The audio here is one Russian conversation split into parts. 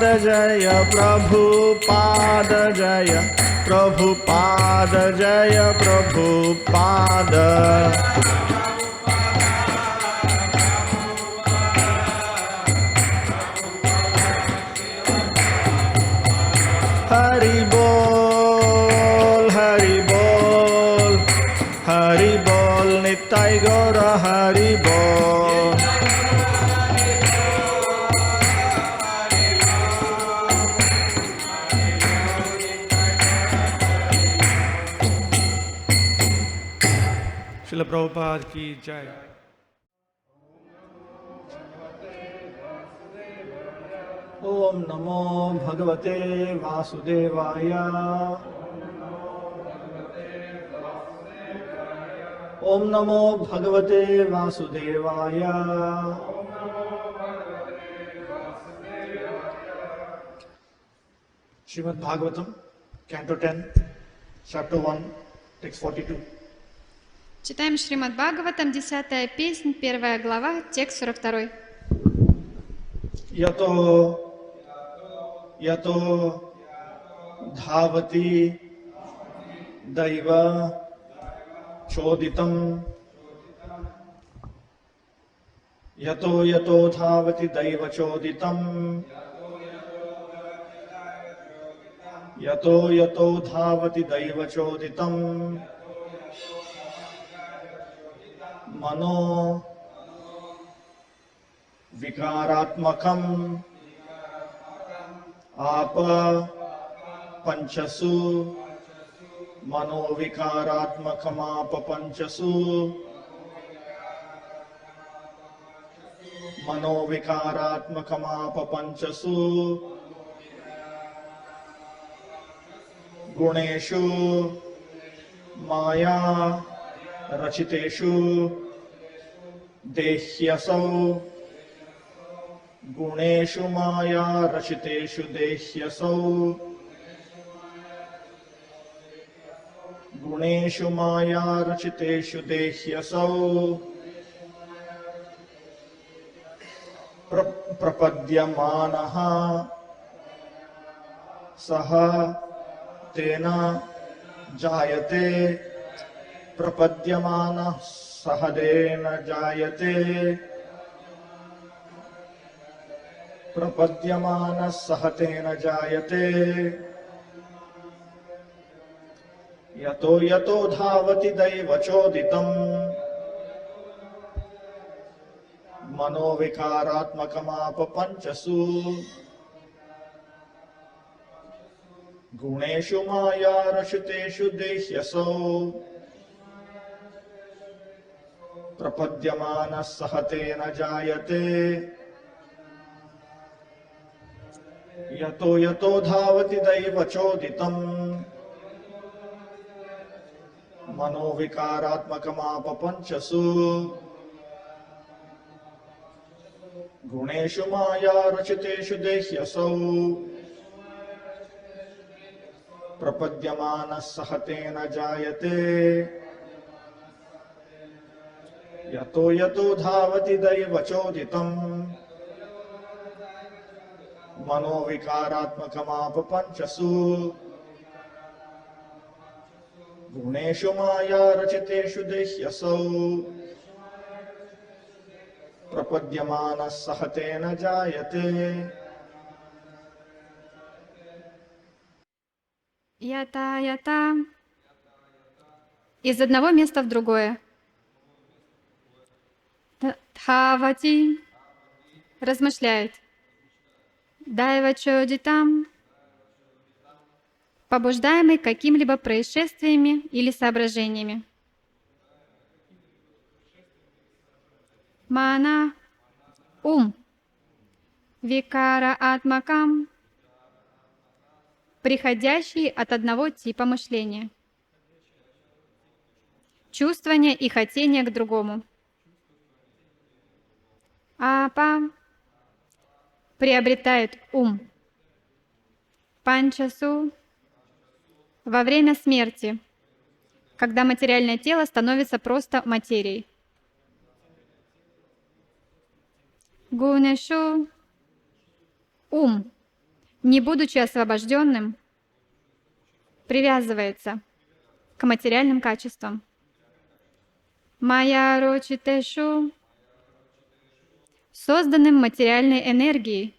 जय प्रभुपाद जय प्रभुपाद जय प्रभुपाद हरि बोल हरि बोल हरि बोल निताय गौर हरि बोल श्रील प्रभुपाद की जय। ओम नमो भगवते वासुदेवाय। ओम नमो भगवते वासुदेवाय। श्रीमद् भागवतम कैंटो 10 चैप्टर 1 टेक्स्ट 42। Читаем Шримад Бхагаватам, 10-я песнь, 1 глава, текст 42. यतो धावति दैव चोदितं यतो धावति दैव चोदितं यतो धावति दैव चोदितं मनो विकारात्मकम् आप पंचसु मनोविकारात्मकमाप पंचसु मनोविकारात्मकमाप पंचसु गुणेषु माया रचितेषु देह्यसौ गुणेषु माया रचितेषु देह्यसौ गुणेषु माया रचितेषु देह्यसौ प्रपद्यमानः सः तेन जायते प्रपद्यमानः सह तेन जायते प्रपद्यमानः सह तेन जायते यतो धावति दैवचोदितम् मनोविकारात्मकमाप पंचसु गुणेषु माया रचितेषु देह्यसौ प्रपद्यमानः सह तेन जायते यतो धावति दैवचोदितम् मनोविकारात्मकमाप पंचसु गुणेषु माया रचितेषु देह्यसौ प्रपद्यमानः सह तेन जायते यतो धावति दैवचोदितम् मनोविकारात्मकमाप पंचसु गुणेषु माया रचितेषु देह्यसौ प्रपद्यमानः सह तेन जायते। Ята из одного места в другое. Дхавати размышляет. Дайвачодитам, побуждаемый какими-либо происшествиями или соображениями. Мана, ум, викара атмакам, приходящий от одного типа мышления. Чувствование и хотение к другому. Апа приобретает ум. Панчасу во время смерти, когда материальное тело становится просто материей. Гунешу ум не будучи освобожденным, привязывается к материальным качествам. Майя рочитешу, созданным материальной энергией,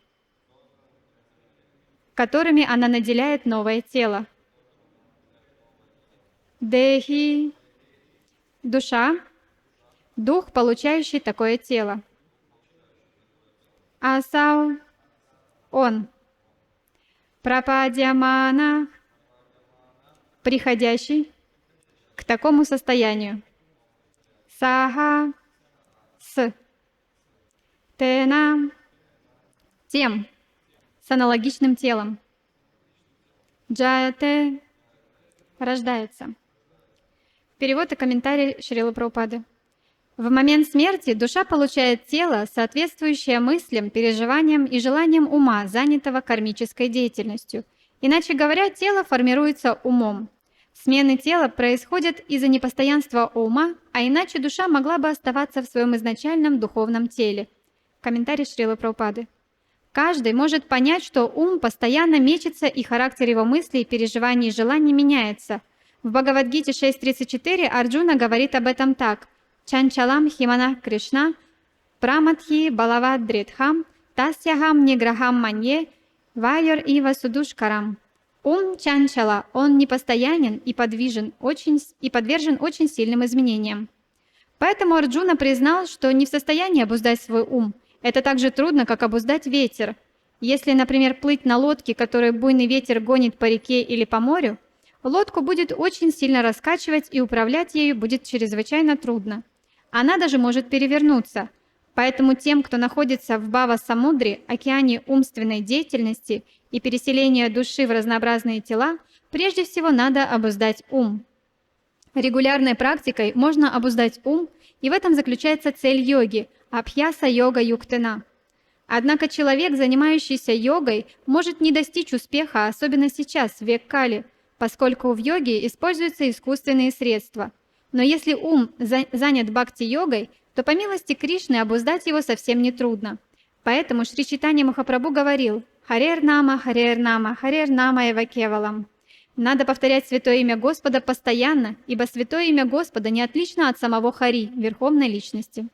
которыми она наделяет новое тело. Дехи, душа, дух, получающий такое тело. Асау, он. Прападьямана, приходящий к такому состоянию. Саха, с. Тена, тем, с аналогичным телом. Джаяте, рождается. Перевод и комментарий Шрилы Прабхупады. В момент смерти душа получает тело, соответствующее мыслям, переживаниям и желаниям ума, занятого кармической деятельностью. Иначе говоря, тело формируется умом. Смены тела происходят из-за непостоянства ума, а иначе душа могла бы оставаться в своем изначальном духовном теле. Комментарий Шрилы Прабхупады. Каждый может понять, что ум постоянно мечется, и характер его мыслей, переживаний и желаний меняется. В Бхагавад-гите 6.34 Арджуна говорит об этом так. Чанчалам химана Кришна, праматхи балавад дритхам, тасьяхам ниграхам манье, вайор ива судушкарам. Ум чанчала, он непостоянен и подвижен, и подвержен очень сильным изменениям. Поэтому Арджуна признал, что не в состоянии обуздать свой ум. Это так же трудно, как обуздать ветер. Если, например, плыть на лодке, которую буйный ветер гонит по реке или по морю, лодку будет очень сильно раскачивать, и управлять ею будет чрезвычайно трудно. Она даже может перевернуться. Поэтому тем, кто находится в Бхава-самудре, океане умственной деятельности и переселения души в разнообразные тела, прежде всего надо обуздать ум. Регулярной практикой можно обуздать ум, и в этом заключается цель йоги – абхьяса йога юктена. Однако человек, занимающийся йогой, может не достичь успеха, особенно сейчас, в век Кали, поскольку в йоге используются искусственные средства. Но если ум занят бхакти-йогой, то по милости Кришны обуздать его совсем нетрудно. Поэтому Шри Чайтанья-Махапрабху говорил «Харер нама, эва кевалам». Надо повторять святое имя Господа постоянно, ибо святое имя Господа не отлично от самого Хари, Верховной Личности.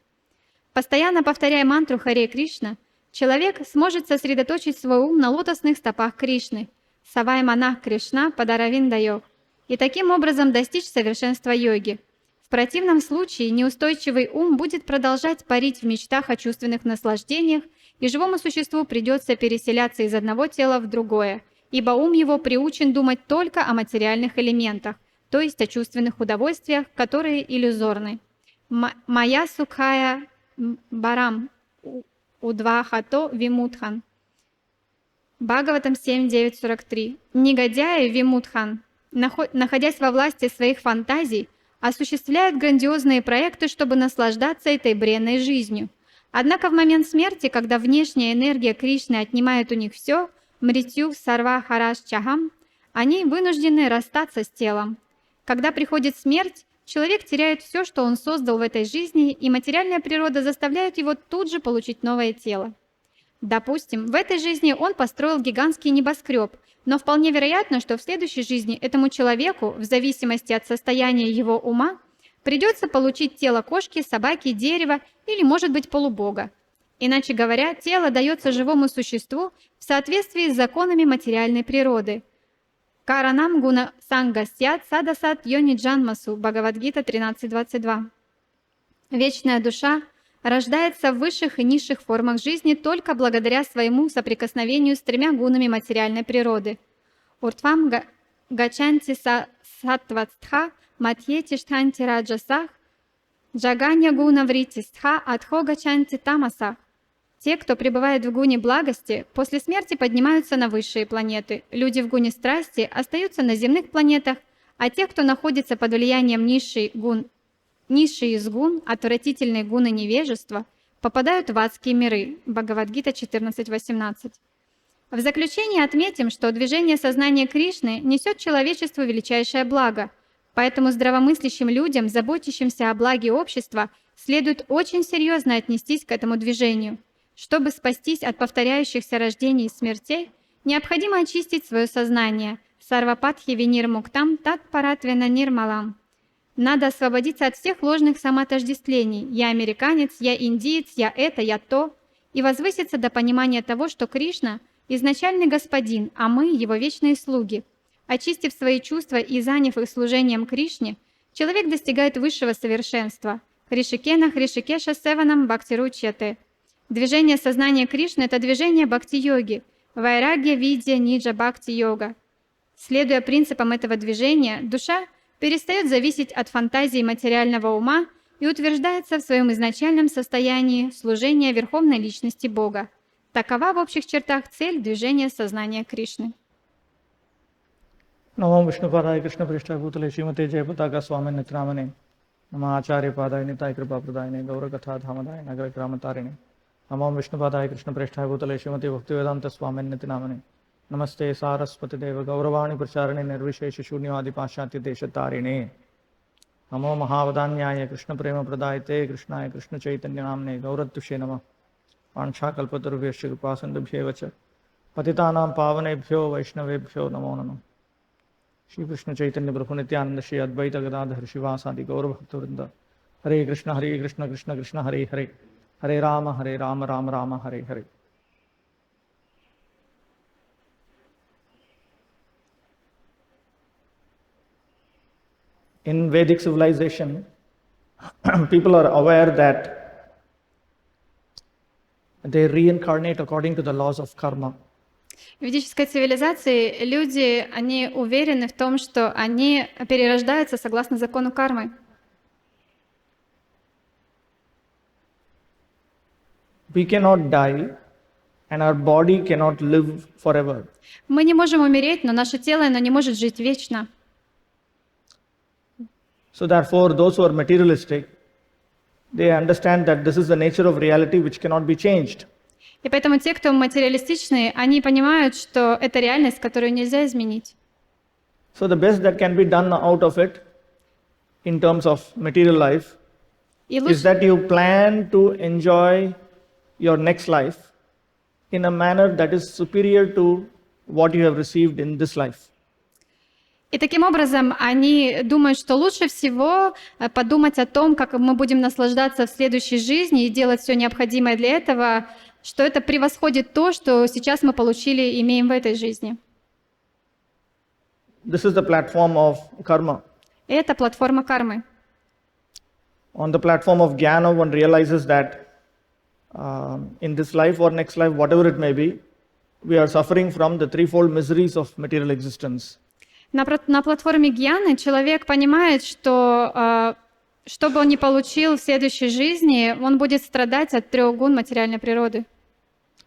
Постоянно повторяя мантру Харе Кришна, человек сможет сосредоточить свой ум на лотосных стопах Кришны, Савай Манах Кришна Падаравиндайох, и таким образом достичь совершенства йоги. В противном случае неустойчивый ум будет продолжать парить в мечтах о чувственных наслаждениях, и живому существу придется переселяться из одного тела в другое, ибо ум его приучен думать только о материальных элементах, то есть о чувственных удовольствиях, которые иллюзорны. Мая сукхая барам удвахато вимутхан. Бхагаватам 7.9.43. Негодяи вимутхан, находясь во власти своих фантазий, осуществляют грандиозные проекты, чтобы наслаждаться этой бренной жизнью. Однако в момент смерти, когда внешняя энергия Кришны отнимает у них все, мритью сарва хараш чахам, они вынуждены расстаться с телом. Когда приходит смерть, человек теряет все, что он создал в этой жизни, и материальная природа заставляет его тут же получить новое тело. Допустим, в этой жизни он построил гигантский небоскреб, но вполне вероятно, что в следующей жизни этому человеку, в зависимости от состояния его ума, придется получить тело кошки, собаки, дерева или, может быть, полубога. Иначе говоря, тело дается живому существу в соответствии с законами материальной природы. Каранам гуна сангасят садасат йони джанмасу, Бхагавад-гита 13.22. Вечная душа рождается в высших и низших формах жизни только благодаря своему соприкосновению с тремя гунами материальной природы. Уртвам гачанти саттватстха матье тиштханти раджасах, джаганья гуна вритистха адхо гачанти тамасах. Те, кто пребывает в гуне благости, после смерти поднимаются на высшие планеты. Люди в гуне страсти остаются на земных планетах, а те, кто находится под влиянием низший из гун, отвратительной гуны невежества, попадают в адские миры. Бхагавад-гита 14.18. В заключение отметим, что движение сознания Кришны несет человечеству величайшее благо, поэтому здравомыслящим людям, заботящимся о благе общества, следует очень серьезно отнестись к этому движению. Чтобы спастись от повторяющихся рождений и смертей, Необходимо очистить свое сознание. Сарвападхи винир муктам тат паратвена нирмалам. Надо освободиться от всех ложных самоотождествлений. Я американец, я индиец, я это, я то. И возвыситься до понимания того, что Кришна – изначальный господин, а мы – его вечные слуги. Очистив свои чувства и заняв их служением Кришне, человек достигает высшего совершенства. Хришикена Хришикеша Севанам Бхактиручьяте. Движение сознания Кришны – это движение бхакти-йоги. Вайрагья Видья Ниджа Бхакти-йога. Следуя принципам этого движения, душа перестает зависеть от фантазий материального ума и утверждается в своем изначальном состоянии служения Верховной Личности Бога. Такова в общих чертах цель движения сознания Кришны. Намам Вишнупадай Кришна Пришඨабхутале Шримате Джайапатака Свами Нитрамане Nama Acharya Padai Nitai Kripa Pradayane Gaurakatha Dhamadai Nagara Kramatarine Namam Vishnupadai Krishna Preshthaya Bhutale Srimati Bhaktivedanta Swami Nitinamane Namaste Saraswati Deva Gauravani Pracharane Nirvishesha Shunyavadi Paschatya Deshatarine Namo Mahavadanyaya Krishna Prema Pradayate Krishnaya Krishna Chaitanya-charitamrita Gauratushe Namah Ansha Kalpatarubhyasya Kripasindubhyevacha Patitanam Pavanebhyo Vaishnavebhyo Namo Namah Shri Krishna Chaitanya Prabhu Nityananda Shri Advaita Gadadhar Shivasadi Gaura Bhaktivinoda Hare Krishna Krishna Krishna Hare Hare Hare Rama Rama Rama Hare Hare. In Vedic civilization, people are aware that they reincarnate according to the laws of karma. В ведической цивилизации люди, они уверены в том, что они перерождаются согласно закону кармы. We cannot die and our body cannot live forever. Мы не можем умереть, но наше тело, оно не может жить вечно. So therefore, those who are materialistic, they understand that this is the nature of reality which cannot be changed. И поэтому те, кто материалистичные, они понимают, что это реальность, которую нельзя изменить. So the best that can be done out of it, in terms of material life, is that you plan to enjoy your next life in a manner that is superior to what you have received in this life. И таким образом они думают, что лучше всего подумать о том, как мы будем наслаждаться в следующей жизни и делать все необходимое для этого, что это превосходит то, что сейчас мы получили и имеем в этой жизни. This is the platform of karma. Это платформа кармы. On the platform of jnana, one realizes that in this life or next life, whatever it may be, we are suffering from the threefold miseries of material existence. На платформе гьяны человек понимает, что что бы он ни получил в следующей жизни, он будет страдать от трех гун материальной природы.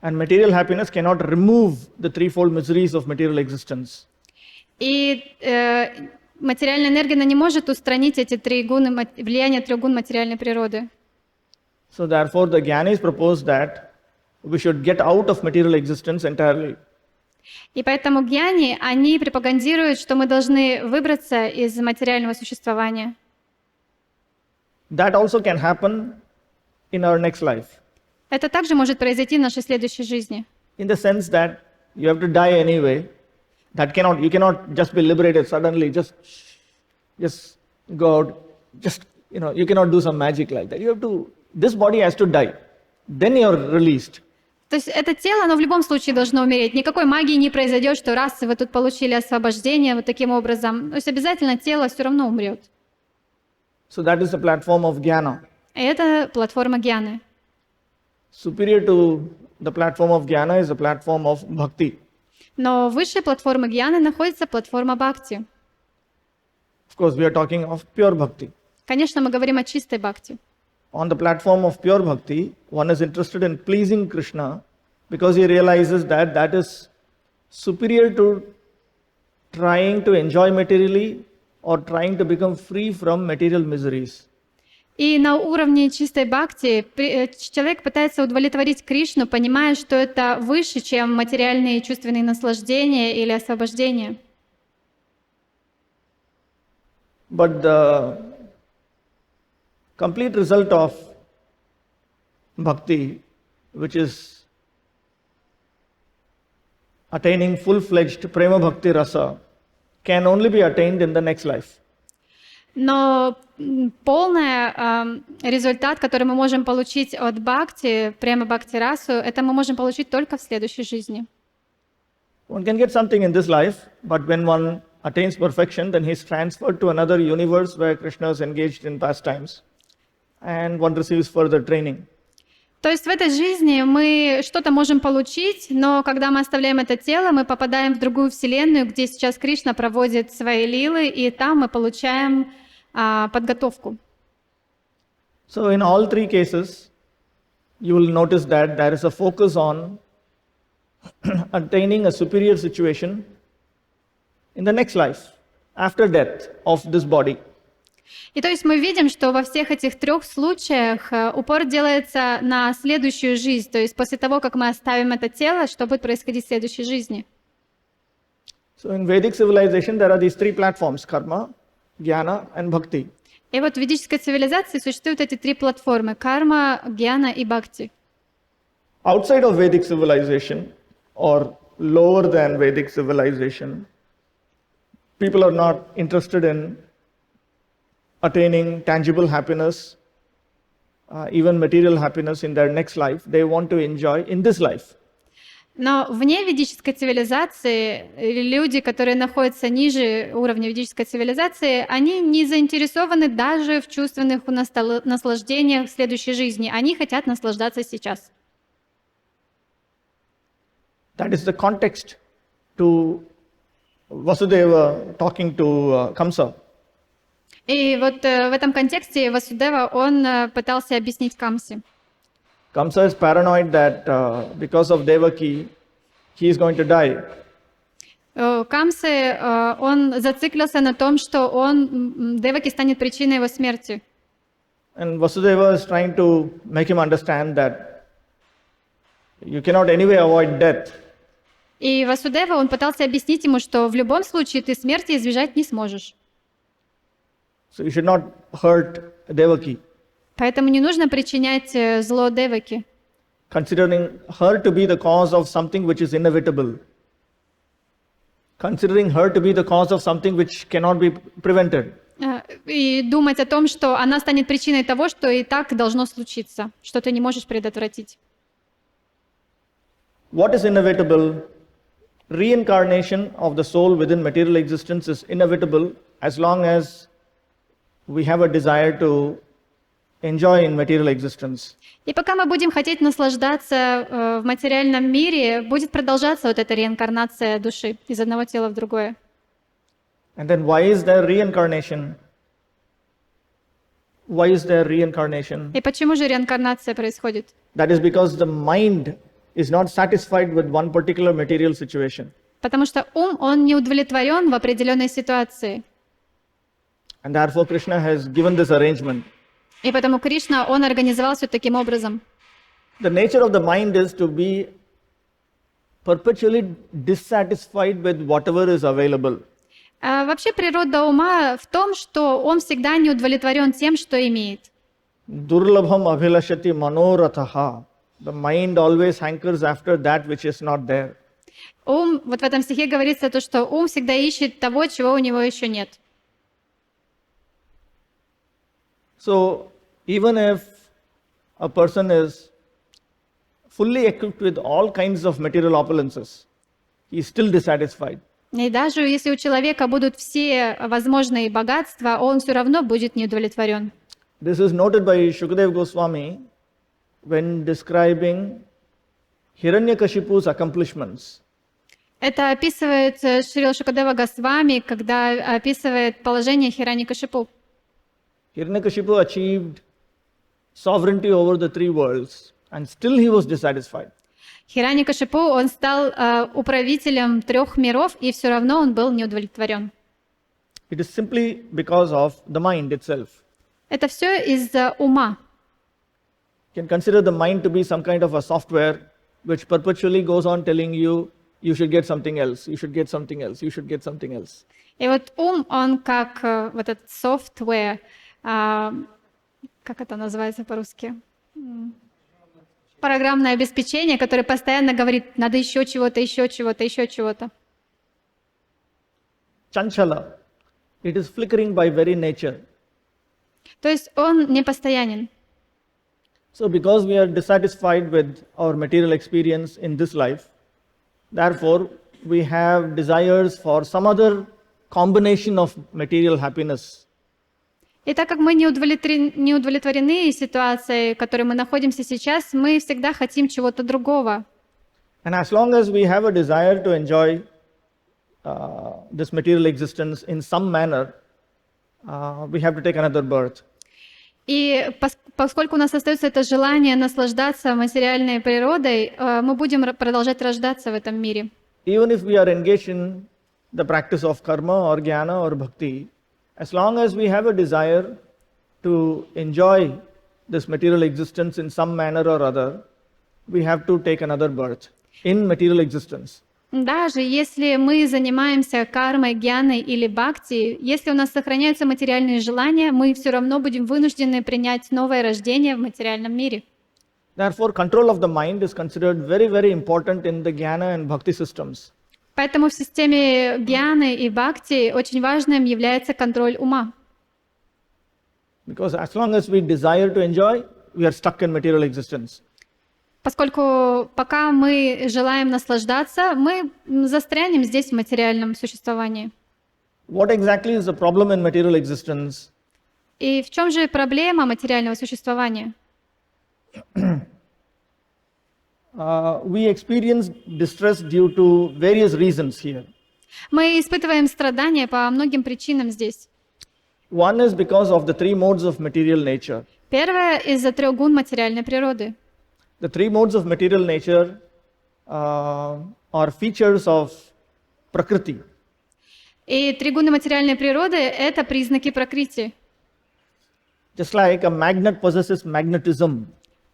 And material happiness cannot remove the threefold miseries of material existence. И материальная энергия не может устранить эти три гуны, влияние трех гун материальной природы. So therefore, the Jnanis propose that we should get out of material existence entirely. И поэтому гьяни, они пропагандируют, что мы должны выбраться из материального существования. That also can happen in our next life. Это также может произойти в нашей следующей жизни. In the sense that you have to die anyway. You cannot just be liberated suddenly, just go out, you cannot do some magic like that. This body has to die. Then you are released. То есть это тело, оно в любом случае должно умереть. Никакой магии не произойдет, что раз вы тут получили освобождение вот таким образом. То есть обязательно тело все равно умрет. So that is the platform of jnana. И это платформа гьяны. Superior to the platform of jnana is the platform of bhakti. Но выше платформы гьяны находится платформа бхакти. Of course, we are talking of pure bhakti. Конечно, мы говорим о чистой бхакти. On the platform of pure bhakti, one is interested in pleasing Krishna because he realizes that that is superior to trying to enjoy materially or trying to become free from material miseries. И на уровне чистой бхакти человек пытается удовлетворить Кришну, понимая, что это выше, чем материальные чувственные наслаждения или освобождение. But the complete result of bhakti, which is attaining full-fledged prema bhakti rasa can only be attained in the next life. Но полный результат, который мы можем получить от бхакти, према бхакти расу, это мы можем получить только в следующей жизни. One can get something in this life, but when one attains perfection, then he is transferred to another universe where Krishna is engaged in pastimes, and one receives further training. То есть в этой жизни мы что-то можем получить, но когда мы оставляем это тело, мы попадаем в другую вселенную, где сейчас Кришна проводит свои лилы, и там мы получаем подготовку. So in all three cases, you will notice that there is a focus on attaining a superior situation in the next life, after death of this body. И то есть мы видим, что во всех этих трех случаях упор делается на следующую жизнь, то есть после того, как мы оставим это тело, что будет происходить в следующей жизни. So in Vedic civilization, there are these three platforms: karma, jnana, and bhakti. И вот в ведической цивилизации существуют эти три платформы: карма, гьяна и бхакти. Outside of Vedic civilization, or lower than Vedic civilization, people are not interested in attaining tangible happiness, even material happiness in their next life. They want to enjoy in this life. Но вне ведической цивилизации люди, которые находятся ниже уровня ведической цивилизации, они не заинтересованы даже в чувственных наслаждениях следующей жизни. Они хотят наслаждаться сейчас. That is the context to Vasudeva talking to Kamsa. И вот в этом контексте Васудева, он пытался объяснить Камсе. Kamsa is paranoid that because of Devaki, he is going to die. Камсы, он зациклился на том, что Деваки станет причиной его смерти. And Vasudeva is trying to make him understand that you cannot anyway avoid death. И Васудева, он пытался объяснить ему, что в любом случае ты смерти избежать не сможешь. So you should not hurt Devaki. Поэтому не нужно причинять зло Деваки, Considering her to be the cause of something which is inevitable. Considering her to be the cause of something which cannot be prevented. и думать о том, что она станет причиной того, что и так должно случиться, что ты не можешь предотвратить. What is inevitable? Reincarnation of the soul within material existence is inevitable as long as we have a desire to enjoy in material existence. И пока мы будем хотеть наслаждаться в материальном мире, будет продолжаться вот эта реинкарнация души из одного тела в другое. And then why is there reincarnation? Why is there reincarnation? И почему же реинкарнация происходит? That is because the mind is not satisfied with one particular material situation. Потому что ум, он не удовлетворен в определенной ситуации. And therefore Krishna has given this arrangement. И потому Кришна, он организовал все таким образом. The nature of the mind is to be perpetually dissatisfied with whatever is available. А вообще природа ума в том, что он всегда не удовлетворен тем, что имеет. Durlabham abhilashati manorathaha. The mind always hankers after that which is not there. Ум, вот в этом стихе говорится то, что ум всегда ищет того, чего у него еще нет. So even if a person is fully equipped with all kinds of material opulences, he is still dissatisfied. И даже если у человека будут все возможные богатства, он все равно будет неудовлетворен. This is noted by Shukadeva Goswami when describing Hiranyakashipu's accomplishments. Это описывает Шрила Шукадева Госвами, когда описывает положение Хираньякашипу. Hiranyakashipu achieved sovereignty over the three worlds and still he was dissatisfied. Хираньякашипу, он стал управителем трех миров, и все равно он был неудовлетворен. It is simply because of the mind itself. Это все из-за ума. You can consider the mind to be some kind of a software which perpetually goes on telling you, you should get something else, you should get something else, you should get something else. И вот ум, он как вот этот software, как это называется по-русски? программное обеспечение, которое постоянно говорит, надо еще чего-то, еще чего-то, еще чего-то. Chanchala. It is flickering by very nature. То есть он непостоянен. So because we are dissatisfied with our material experience in this life, therefore we have desires for some other combination of material happiness. И так как мы не удовлетворены ситуацией, в которой мы находимся сейчас, мы всегда хотим чего-то другого. And as long as we have a desire to enjoy this material existence in some manner, we have to take another birth. И поскольку у нас остается это желание наслаждаться материальной природой, мы будем продолжать рождаться в этом мире. Even if we are engaged in the practice of karma or jnana or bhakti, as long as we have a desire to enjoy this material existence in some manner or other, we have to take another birth in material existence. Даже если мы занимаемся кармой, гьяной или бхакти, если у нас сохраняются материальные желания, мы все равно будем вынуждены принять новое рождение в материальном мире. Therefore, control of the mind is considered very, very important in the jnana and bhakti systems. Поэтому в системе гьяны и бхакти очень важным является контроль ума. Because as long as we desire to enjoy, we are stuck in material existence. Поскольку пока мы желаем наслаждаться, мы застрянем здесь в материальном существовании. What exactly is the problem in material existence? И в чем же проблема материального существования? We experience distress due to various reasons here. Мы испытываем страдания по многим причинам здесь. One is because of the three modes of material nature. Первое из-за трех гун материальной природы. The three modes of material nature are features of prakriti. И три гуны материальной природы — это признаки пракрити. Just like a magnet possesses magnetism.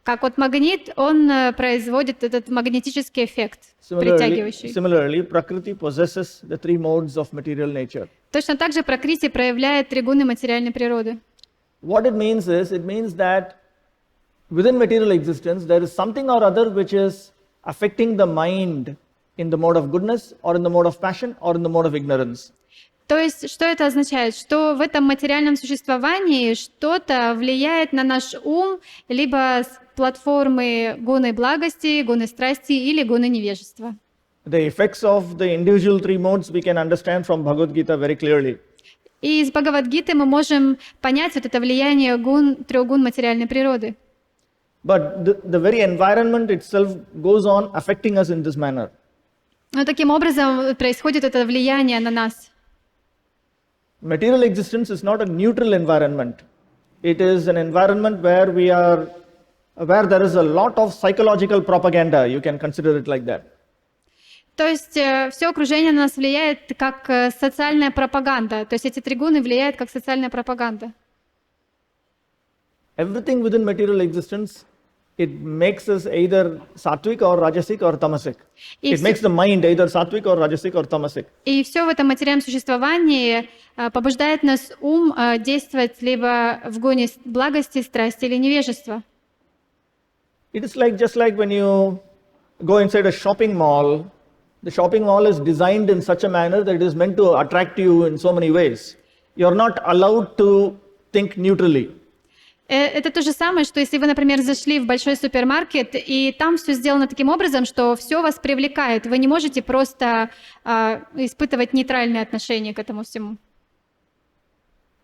Как вот магнит, он производит этот магнетический эффект, притягивающий. Similarly, prakriti possesses the three modes of material nature. Точно так же пракрити проявляет три гуны материальной природы. What it means that within material existence, there is something or other which is affecting the mind in the mode of goodness, or in the mode of passion, or in the mode of ignorance. То есть, что это означает? Что в этом материальном существовании что-то влияет на наш ум, либо с платформы гуны благости, гуны страсти или гуны невежества. The effects of the individual three modes we can understand from Bhagavad Gita very clearly. И из Бхагават-гиты мы можем понять вот это влияние трех гун материальной природы. But the very environment itself goes on affecting us in this manner. Но таким образом происходит это влияние на нас. Material existence is not a neutral environment. It is an environment where there is a lot of psychological propaganda. You can consider it like that. То есть все окружение на нас влияет как социальная пропаганда. То есть эти три гуны влияют как социальная пропаганда. Everything within material existence, it makes us either sattvic or rajasic or tamasic. It makes the mind either sattvic or rajasic or tamasic. И все в этом материальном существовании побуждает нас ум действовать либо в гуне благости, страсти или невежества. It is just like when you go inside a shopping mall. The shopping mall is designed in such a manner that it is meant to attract you in so many ways. You are not allowed to think neutrally. Это то же самое, что если вы, например, зашли в большой супермаркет, и там все сделано таким образом, что все вас привлекает. Вы не можете просто испытывать нейтральное отношение к этому всему.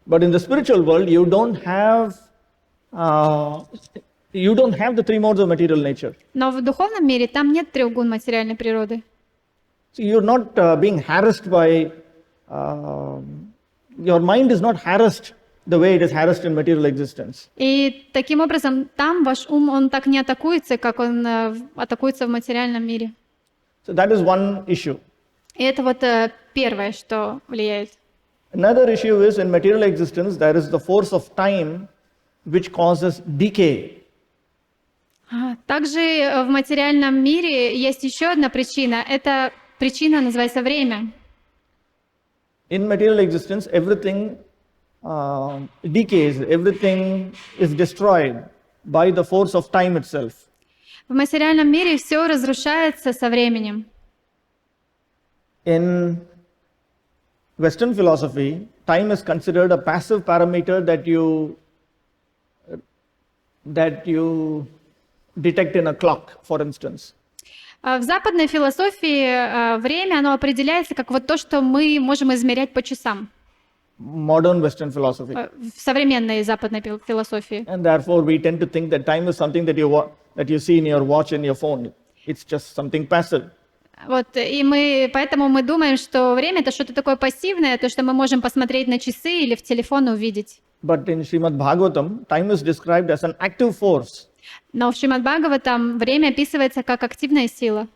But in the spiritual world, you don't have the three modes of material nature. Но в духовном мире там нет трех гун материальной природы. So you're not being harassed by, your mind is not harassed the way it is harassed in material existence. И таким образом там ваш ум, он так не атакуется, как он атакуется в материальном мире. So that is one issue. И это вот первое, что влияет. Another issue is in material existence, there is the force of time which causes decay. Также в материальном мире есть еще одна причина. Эта причина называется время. In material existence, everything decays, everything is destroyed by the force of time itself. В материальном мире все разрушается со временем. In Western philosophy, time is considered a passive parameter that you detect in a clock, for instance. В западной философии время, оно определяется как вот то, что мы можем измерять по часам. Modern Western philosophy. В современной западной философии. And therefore we tend to think that time is something that you see in your watch and your phone. It's just something passive. Вот, и поэтому мы думаем, что время — это что-то такое пассивное, то, что мы можем посмотреть на часы или в телефон увидеть. But in Shrimad Bhagavatam, time is described as an active force. Но в Шримад Бхагаватам время описывается как активная сила.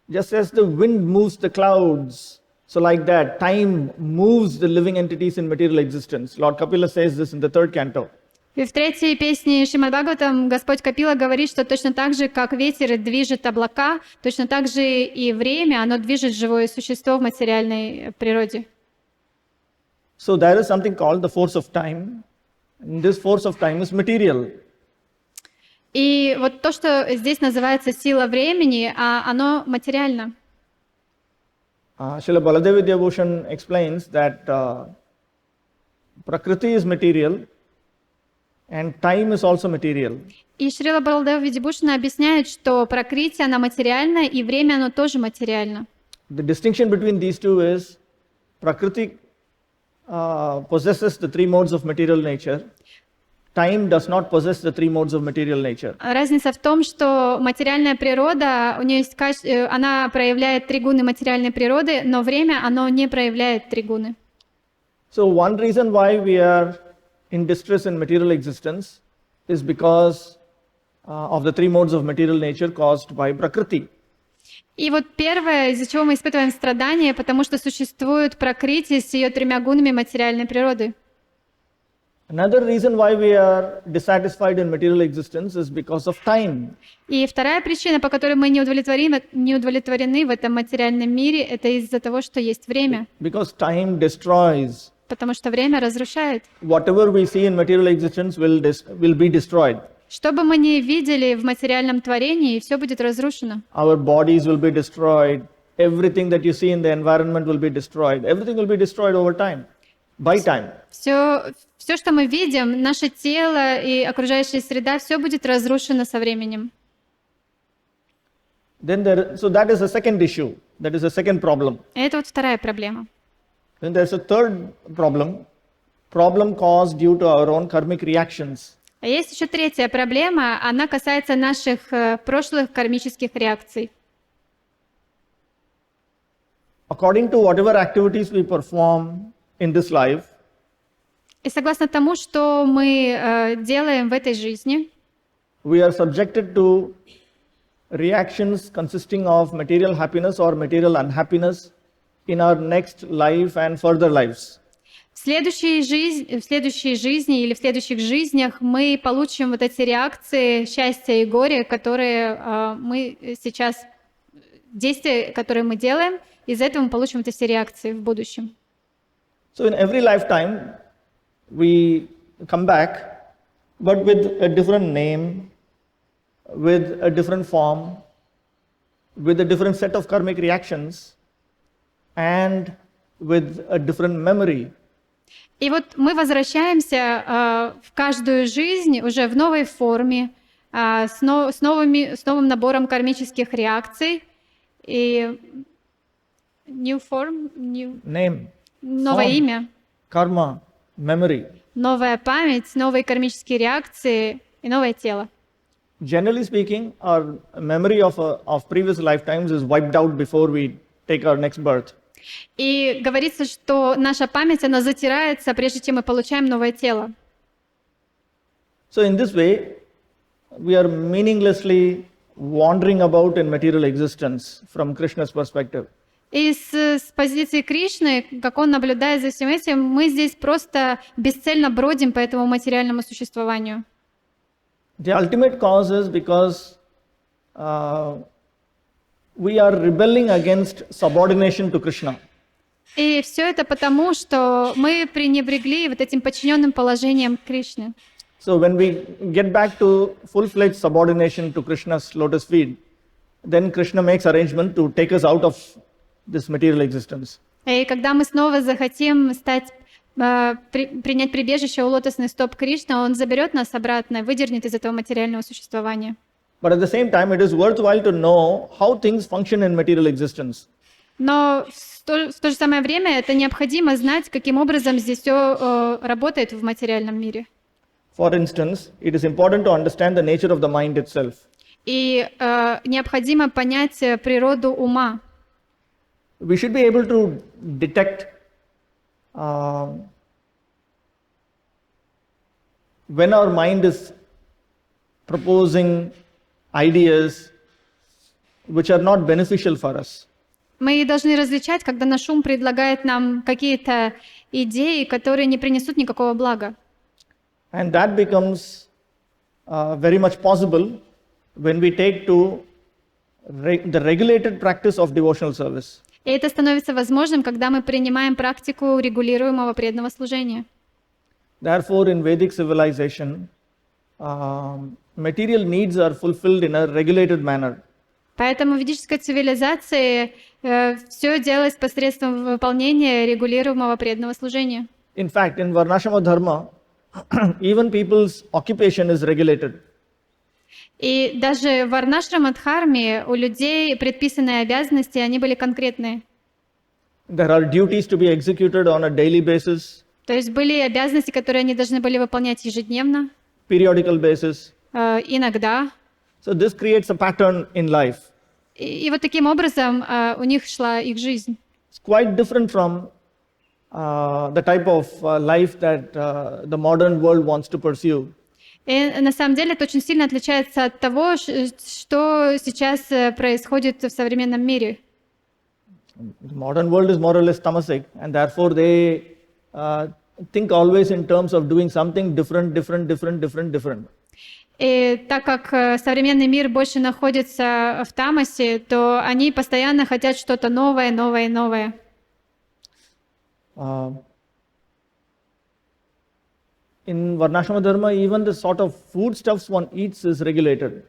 Just as the wind moves the clouds, so like that, time moves the living entities in material existence. Lord Kapila says this in the 3rd canto. И в 3-й песне Шримад Бхагаватам Господь Капила говорит, что точно так же, как ветер движет облака, точно так же и время, оно движет живое существо в материальной природе. So there is something called the force of time. And this force of time is material. И вот то, что здесь называется сила времени, оно материально. Srila Baladev Vidyabhushan explains that Prakriti is material and time is also material. И Шрила Баладева Видибушина объясняет, что пракрити, она материальна, и время, оно тоже материально. The distinction between these two is Prakriti possesses the 3 modes of material nature. Time does not possess the 3 modes of material nature. Разница в том, что материальная природа, у нее есть она проявляет 3 гуны материальной природы, но время, оно не проявляет 3 гуны. So one reason why we are in distress in material existence is because of the 3 modes of material nature caused by Prakriti. И вот первое, из-за чего мы испытываем страдания, потому что существует пракрити с ее 3 гунами материальной природы. Another reason why we are dissatisfied in material existence is because of time. И вторая причина, по которой мы не удовлетворены в этом материальном мире, это из-за того, что есть время. Because time destroys. Потому что время разрушает. Whatever we see in material existence will be destroyed. Что бы мы ни видели в материальном творении, все будет разрушено. Our bodies will be destroyed. Everything that you see in the environment will be destroyed. Everything will be destroyed over time, by time. Все, что мы видим, наше тело и окружающая среда, все будет разрушено со временем. So that is the second issue. That is the second problem. Это вот вторая проблема. Then there's a third problem caused due to our own karmic reactions. А есть еще третья проблема, она касается наших прошлых кармических реакций. According to whatever activities we perform in this life, и согласно тому, что мы делаем в этой жизни, we are subjected to reactions consisting of material happiness or material unhappiness in our next life and further lives. В следующей жизни или в следующих жизнях мы получим вот эти реакции счастья и горя, которые мы сейчас, действия, которые мы делаем, из-за этого мы получим вот эти реакции в будущем. So in every lifetime, we come back, but with a different name, with a different form, with a different set of karmic reactions, and with a different memory. И вот мы возвращаемся в каждую жизнь уже в новой форме, с новым набором кармических реакций. И new form, Name, новое form, имя, karma, memory. новая память, новые кармические реакции и новое тело. Generally speaking, our memory of previous lifetimes is wiped out before we take our next birth. И говорится, что наша память, она затирается, прежде чем мы получаем новое тело. So in this way, we are meaninglessly wandering about in material existence from Krishna's perspective. И с позиции Кришны, как он наблюдает за всем этим, мы здесь просто бесцельно бродим по этому материальному существованию. The ultimate cause is because we are rebelling against subordination to Krishna. И все это потому, что мы пренебрегли вот этим подчиненным положением Кришны. So when we get back to full-fledged subordination to Krishna's lotus feet, then Krishna makes arrangement to take us out of this material existence. И когда мы снова захотим принять прибежище у лотосных стоп Кришны, Он заберет нас обратно, выдернет из этого материального существования. But at the same time, it is worthwhile to know how things function in material existence. Но в то же самое время это необходимо знать, каким образом здесь все работает в материальном мире. For instance, it is important to understand the nature of the mind itself. И необходимо понять природу ума. We should be able to detect when our mind is proposing ideas which are not beneficial for us. Мы должны различать, когда наш ум предлагает нам какие-то идеи, которые не принесут никакого блага. And that becomes very much possible when we take to the regulated practice of devotional service. И это становится возможным, когда мы принимаем практику регулируемого преданного служения. Therefore, in Vedic civilization, material needs are fulfilled in a regulated manner. Поэтому в ведической цивилизации все делалось посредством выполнения регулируемого преданного служения. In fact, in Varnashrama Dharma, even people's occupation is regulated. И даже в Варнашрама-дхарме у людей предписанные обязанности, они были конкретные. There are duties to be executed on a daily basis, То есть были обязанности, которые они должны были выполнять ежедневно, periodical basis. иногда. So this creates a pattern in life. И вот таким образом у них шла их жизнь. It's quite different from the type of life that the modern world wants to pursue. И на самом деле это очень сильно отличается от того, что сейчас происходит в современном мире. The modern world is more or less tamasic, and therefore they think always in terms of doing something different. И так как современный мир больше находится в тамасе, то они постоянно хотят что-то новое. In Varnashrama Dharma, even the sort of foodstuffs one eats is regulated.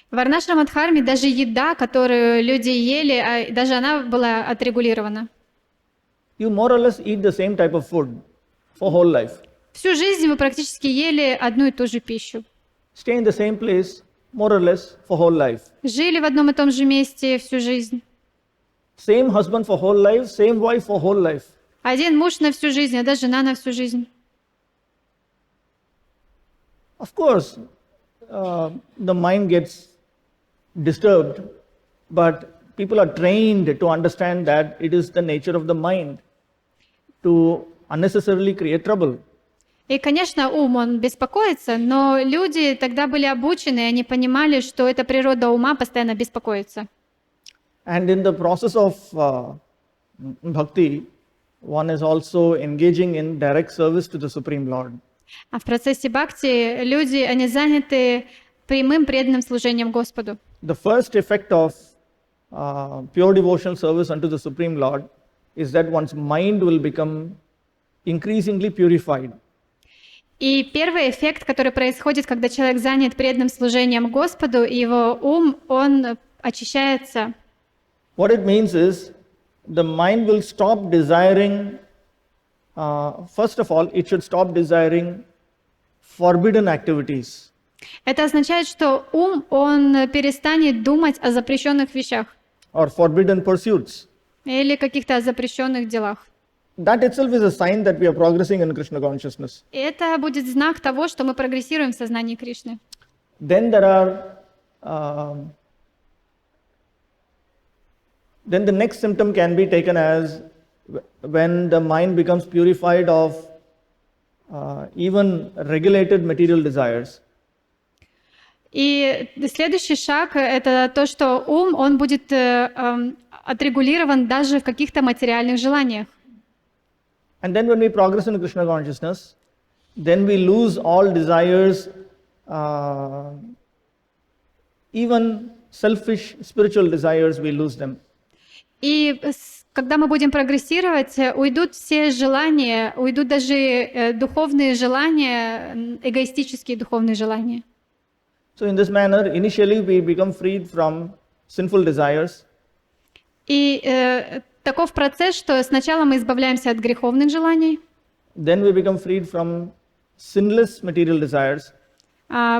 В Варнашрама-дхарме даже еда, которую люди ели, даже она была отрегулирована. You more or less eat the same type of food for whole life. Всю жизнь вы практически ели одну и ту же пищу. Stay in the same place more or less for whole life. Жили в одном и том же месте всю жизнь. Same husband for whole life, same wife for whole life. Один муж на всю жизнь, одна жена на всю жизнь. Of course, the mind gets disturbed, but people are trained to understand that it is the nature of the mind to unnecessarily create trouble. И, конечно, ум, он беспокоится, но люди тогда были обучены, и они понимали, что это природа ума постоянно беспокоится. And in the process of bhakti, one is also engaging in direct service to the Supreme Lord. А в процессе бхакти люди, они заняты прямым преданным служением Господу. The first effect of pure devotional service unto the Supreme Lord is that one's mind will become increasingly purified. И первый эффект, который происходит, когда человек занят преданным служением Господу, и его ум, он очищается. What it means is the mind will stop desiring, first of all, it should stop desiring forbidden activities. Это означает, что ум, он перестанет думать о запрещенных вещах. Or forbidden pursuits. Или каких-то запрещенных делах. That itself is a sign that we are progressing in Krishna consciousness. И это будет знак того, что мы прогрессируем в сознании Кришны. Then there are, then the next symptom can be taken as when the mind becomes purified of even regulated material desires. И следующий шаг — это то, что ум, он будет отрегулирован даже в каких-то материальных желаниях. And then when we progress in Krishna consciousness, then we lose all desires, even selfish spiritual desires, we lose them. И когда мы будем прогрессировать, уйдут все желания, уйдут даже духовные желания, эгоистические духовные желания. So in this manner, initially we become freed from sinful desires. И таков процесс, что сначала мы избавляемся от греховных желаний, Then we become freed from sinless material desires.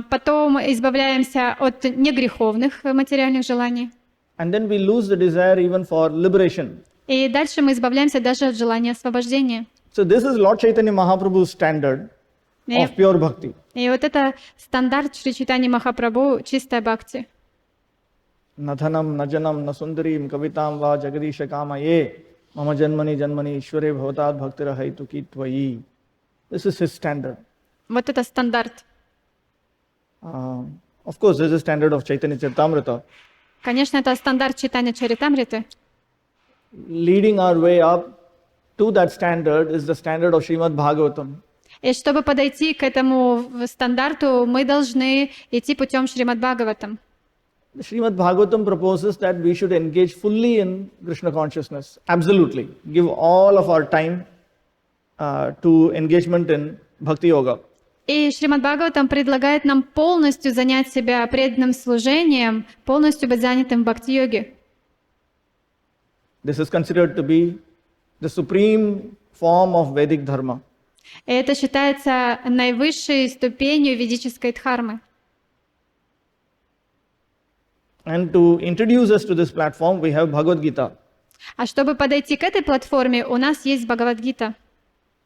потом избавляемся от негреховных материальных желаний. And then we lose the desire even for liberation. И дальше мы избавляемся даже от желания освобождения. So this is Lord Chaitanya Mahaprabhu's standard of pure bhakti. И вот это стандарт Шри Чайтаньи Махапрабху, чистая бхакти. Nathanam najanam nasundarim kavitam va jagadisha kamaye mama janmani janmani ishware bhavatad bhaktirahaitu kitvayi. This is his standard. Вот это стандарт. Of course, this is the standard of Chaitanya-charitamrita. Конечно, это стандарт Чайтанья-чаритамриты. Leading our way up to that standard is the standard of Shrimad Bhagavatam. И чтобы подойти к этому стандарту, мы должны идти путем Шримад Бхагаватам. The Shrimad Bhagavatam proposes that we should engage fully in Krishna consciousness. Absolutely. Give all of our time to engagement in Bhakti Yoga. И Шримад Бхагаватам предлагает нам полностью занять себя преданным служением, полностью быть занятым в бхакти-йоге. This is considered to be the supreme form of Vedic dharma. И это считается наивысшей ступенью ведической дхармы. And to introduce us to this platform, we have Bhagavad Gita. А чтобы подойти к этой платформе, у нас есть Бхагавад-гита.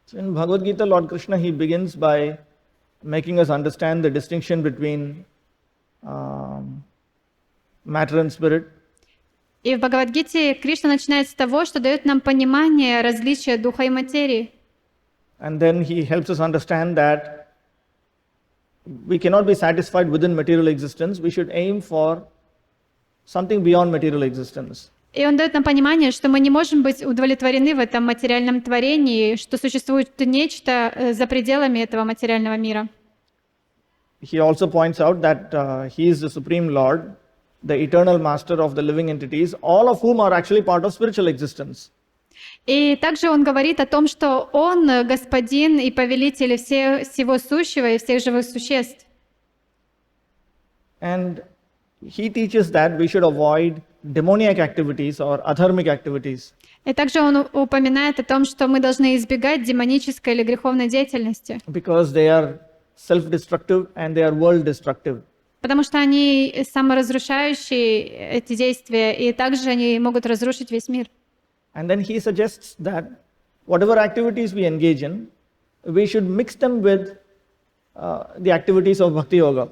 So in Bhagavad Gita, Lord Krishna, he begins by making us understand the distinction between matter and spirit. И в Бхагавад-гите Кришна начинает с того, что дает нам понимание различия духа и материи. And then he helps us understand that we cannot be satisfied within material existence. We should aim for something beyond material existence. И он дает нам понимание, что мы не можем быть удовлетворены в этом материальном творении, что существует нечто за пределами этого материального мира. He also points out that he is the Supreme Lord, the eternal master of the living entities, all of whom are actually part of spiritual existence. И также он говорит о том, что он господин и повелитель всего сущего и всех живых существ. And he teaches that we should avoid demoniac activities or adharmic activities. И также он упоминает о том, что мы должны избегать демонической или греховной деятельности, Because they are self-destructive and they are world-destructive. потому что они саморазрушающие, эти действия, и также они могут разрушить весь мир. And then he suggests that whatever activities we engage in, we should mix them with the activities of Bhakti Yoga.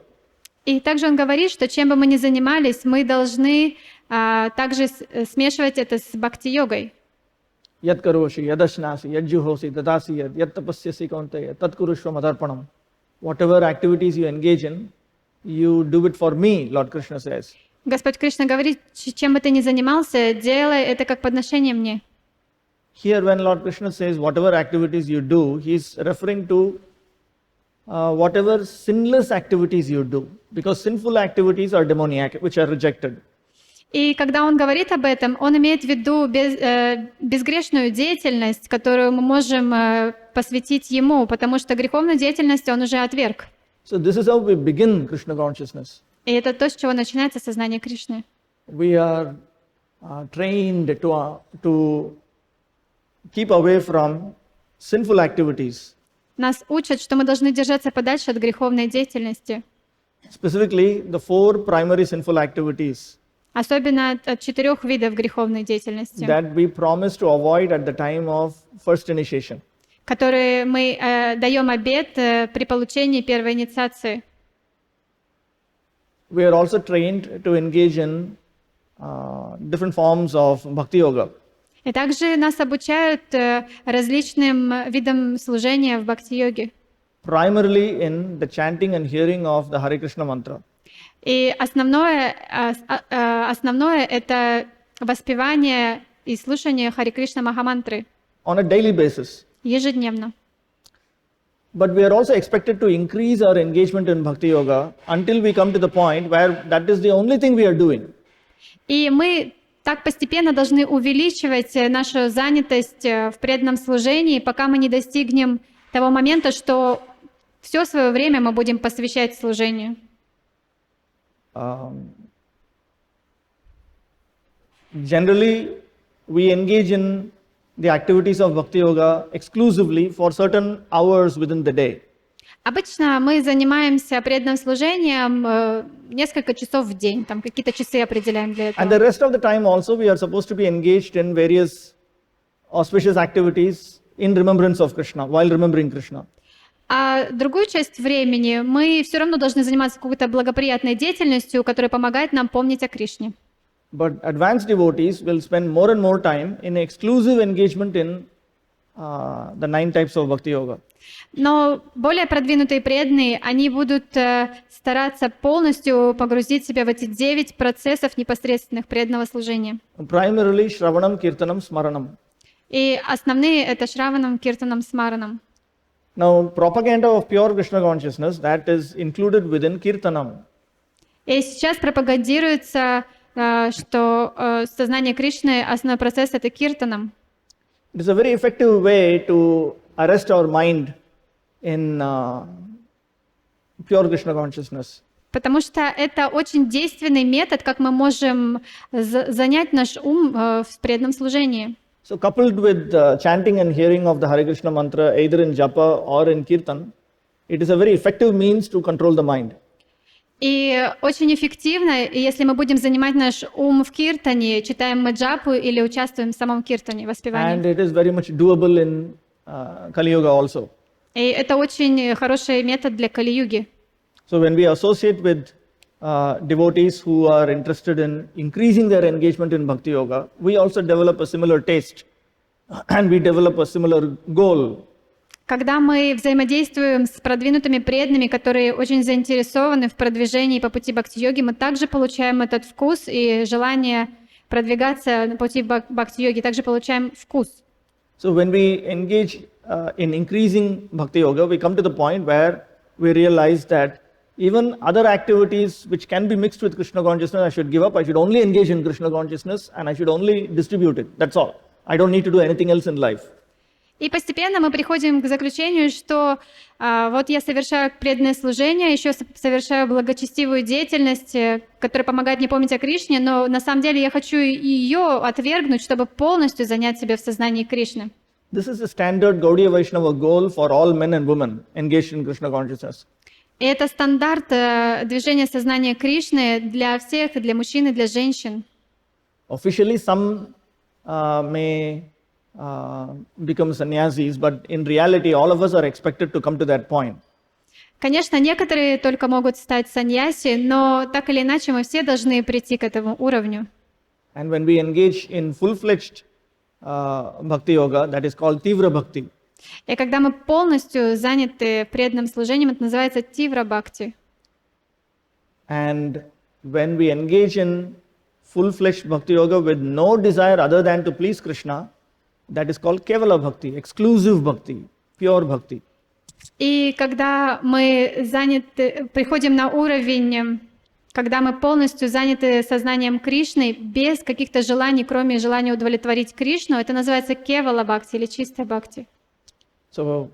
И также он говорит, что чем бы мы ни занимались, мы должны также смешивать это с бхакти-йогой. Yat karoshi, yadashnasi, yadjuhosi, dadasi, yat tapasyasi kaunteya, tat kurushva madarpanam. Whatever activities you engage in, you do it for me, Lord Krishna says. Господь Кришна говорит, чем бы ты ни занимался, делай это как подношение мне. Here when Lord Krishna says whatever activities you do, he is referring to whatever sinless activities you do. Because sinful activities are demoniac, which are rejected. И когда он говорит об этом, он имеет в виду безгрешную деятельность, которую мы можем посвятить ему, потому что греховную деятельность он уже отверг. So this is how we begin Krishna consciousness. И это то, с чего начинается сознание Кришны. We are trained to keep away from sinful activities. Нас учат, что мы должны держаться подальше от греховной деятельности. Specifically, the four primary sinful activities Особенно от 4 видов греховной деятельности, that we promise to avoid at the time of first initiation. которые мы даем обет при получении первой инициации. We are also trained to engage in different forms of bhakti yoga. И также нас обучают различным видам служения в бхакти-йоге. Primarily in the chanting and hearing of the Hare Krishna mantra. И основное это воспевание и слушание Харе Кришна Махамантры On a daily basis. ежедневно. But we are also expected to increase our engagement in bhakti yoga until we come to the point where that is the only thing we are doing. И мы так постепенно должны увеличивать нашу занятость в преданном служении, пока мы не достигнем того момента, что все свое время мы будем посвящать служению. Generally, we engage in the activities of Bhakti Yoga exclusively for certain hours within the day. Обычно мы занимаемся преданным служением несколько часов в день, там какие-то часы определяем для And the этого. rest of the time also we are supposed to be engaged in various auspicious activities in remembrance of Krishna, while remembering Krishna. А другую часть времени мы все равно должны заниматься какой-то благоприятной деятельностью, которая помогает нам помнить о Кришне. But advanced devotees will spend more and more time in exclusive engagement in the 9 types of Bhakti Yoga. Но более продвинутые преданные, они будут стараться полностью погрузить себя в эти 9 процессов непосредственных преданного служения. Primarily Shravanam, Kirtanam, Smaranam. И основные — это Шраванам, Киртанам, Смаранам. Now, propaganda of pure Krishna consciousness, that is included within Kirtanam. И сейчас пропагандируется, что сознание Кришны, основной процесс — это Киртанам. It is a very effective way to arrest our mind in pure Krishna consciousness. Потому что это очень действенный метод, как мы можем занять наш ум в преданном служении. So, coupled with chanting and hearing of the Hare Krishna mantra, either in japa or in kirtan, it is a very effective means to control the mind. И очень эффективно, если мы будем занимать наш ум в киртане, читаем мы джапу или участвуем в самом киртане, воспевании. And it is very much doable in Kali Yuga also. И это очень хороший метод для Кали-юги. So, when we associate with devotees who are interested in increasing their engagement in Bhakti Yoga, we also develop a similar taste and we develop a similar goal. Когда мы взаимодействуем с продвинутыми преданными, которые очень заинтересованы в продвижении по пути бхакти-йоги, мы также получаем этот вкус и желание продвигаться на пути бхакти-йоги, также получаем вкус. So when we engage in increasing Bhakti Yoga, we come to the point where we realize that even other activities which can be mixed with Krishna consciousness, I should give up. I should only engage in Krishna consciousness and I should only distribute it. That's all. I don't need to do anything else in life. И постепенно мы приходим к заключению, что вот я совершаю преданное служение, еще совершаю благочестивую деятельность, которая помогает мне помнить о Кришне, но на самом деле я хочу ее отвергнуть, чтобы полностью занять себя в сознании Кришны. This is the standard Gaudiya Vaishnava goal for all men and women engaged in Krishna consciousness. И это стандарт движения сознания Кришны для всех, и для мужчин, и для женщин. Officially, some may become sannyasis, but in reality, all of us are expected to come to that point. Конечно, некоторые только могут стать саньяси, но так или иначе мы все должны прийти к этому уровню. And when we engage in full-fledged bhakti yoga, that is called Tivra Bhakti. И когда мы полностью заняты преданным служением, это называется Тивра Бхакти. And when we engage in full-fledged bhakti yoga with no desire other than to please Krishna, that is called Kevala Bhakti, exclusive Bhakti, pure Bhakti. И когда мы приходим на уровень, когда мы полностью заняты сознанием Кришны, без каких-то желаний, кроме желания удовлетворить Кришну, это называется Кевала Бхакти или чистая Бхакти. So,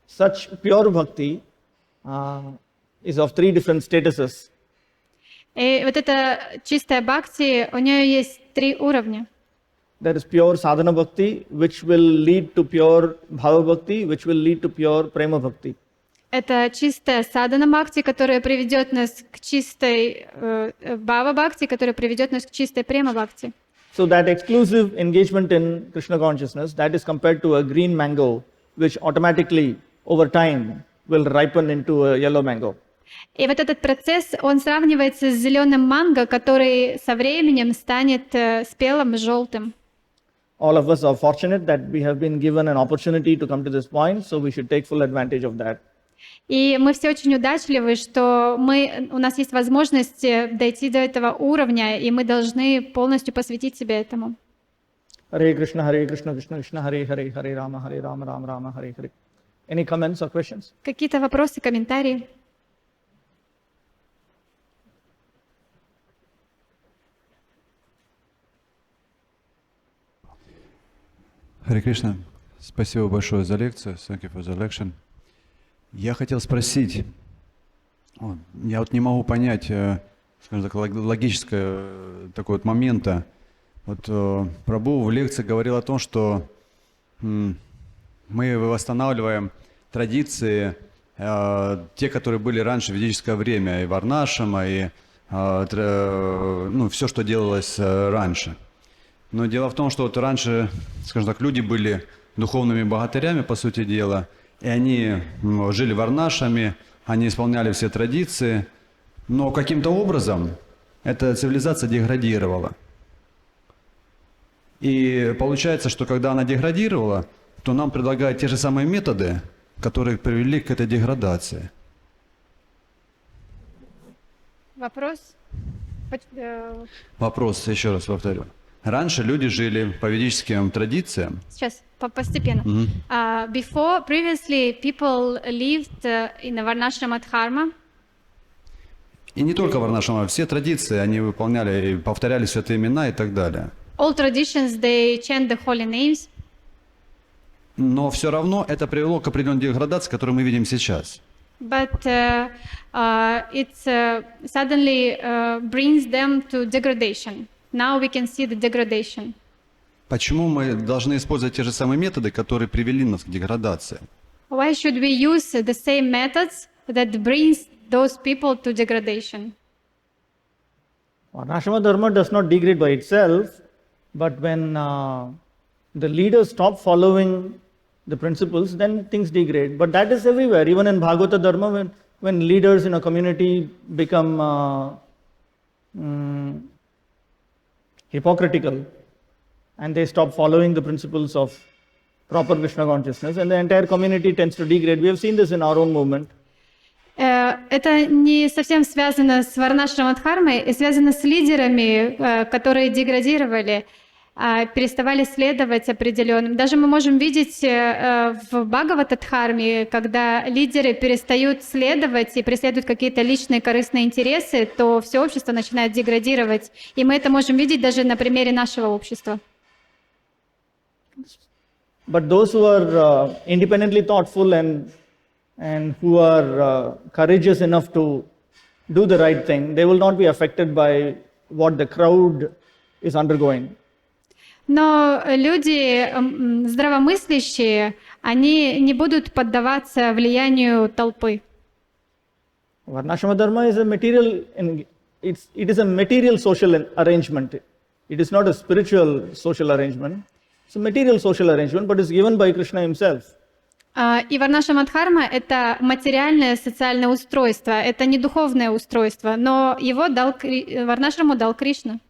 such pure Bhakti is of 3 different statuses. И вот эта чистая Бхакти, у нее есть 3 уровня. There is pure sadhana bhakti, which will lead to pure bhava bhakti, which will lead to pure prema bhakti. Это чистая садхана бхакти, которая приведет нас к чистой бхава бхакти, которая приведет нас к чистой према бхакти. So that exclusive engagement in Krishna consciousness, that is compared to a green mango, which automatically over time will ripen into a yellow mango. И вот этот процесс, он сравнивается с зеленым манго, который со временем станет спелым и желтым. All of us are fortunate that we have been given an opportunity to come to this point, so we should take full advantage of that. И мы все очень удачливы, что у нас есть возможность дойти до этого уровня, и мы должны полностью посвятить себя этому. Hare Krishna, Krishna Krishna, Hare Hare, Hare Rama, Rama Rama, Hare Hare. Any comments or questions? Какие-то вопросы, комментарии? Харе Кришна, спасибо большое за лекцию. Thank you for the lecture. Я хотел спросить, я вот не могу понять, скажем так, логическое такой вот момента. Вот прабху в лекции говорил о том, что мы восстанавливаем традиции, те, которые были раньше в ведическое время, и варнашама, и все, что делалось раньше. Но дело в том, что вот раньше, скажем так, люди были духовными богатырями, по сути дела, и они жили варнашами, они исполняли все традиции, но каким-то образом эта цивилизация деградировала. И получается, что когда она деградировала, то нам предлагают те же самые методы, которые привели к этой деградации. Вопрос? Вопрос, еще раз повторю. Раньше люди жили по ведическим традициям. Сейчас, постепенно. Previously, people lived in a varnashrama dharma. И не только варнашама, все традиции они выполняли и повторяли святые имена и так далее. All traditions, they chant the holy names. Но все равно это привело к определенной деградации, которую мы видим сейчас. But it suddenly brings them to degradation. Now we can see the degradation. Почему мы должны использовать те же самые методы, которые привели нас к деградации? Why should we use the same methods that brings those people to degradation? Varnashrama dharma does not degrade by itself, but when the leaders stop following the principles, then things degrade. But that is everywhere, even in Bhagavata dharma, when leaders in a community become hypocritical and they stop following the principles of proper Krishna consciousness, and the entire community tends to degrade. We have seen this in our own movement. Это не совсем связано с варнашрама-дхармой, и связано с лидерами, которые деградировали, переставали следовать определенным. Даже мы можем видеть в Бхагавата-дхарме, когда лидеры перестают следовать и преследуют какие-то личные корыстные интересы, то все общество начинает деградировать. И мы это можем видеть даже на примере нашего общества. But those who are independently thoughtful and who are courageous enough to do the right thing, they will not be affected by what the crowd is undergoing. Но люди здравомыслящие, они не будут поддаваться влиянию толпы. Varnashrama dharma is a material, it is a material social arrangement. It is not a spiritual social arrangement. It's a material social arrangement, but it's given by Krishna himself. И варнашрама-дхарма — это материальное социальное устройство, это не духовное устройство, но его варнашраму дал Кришна.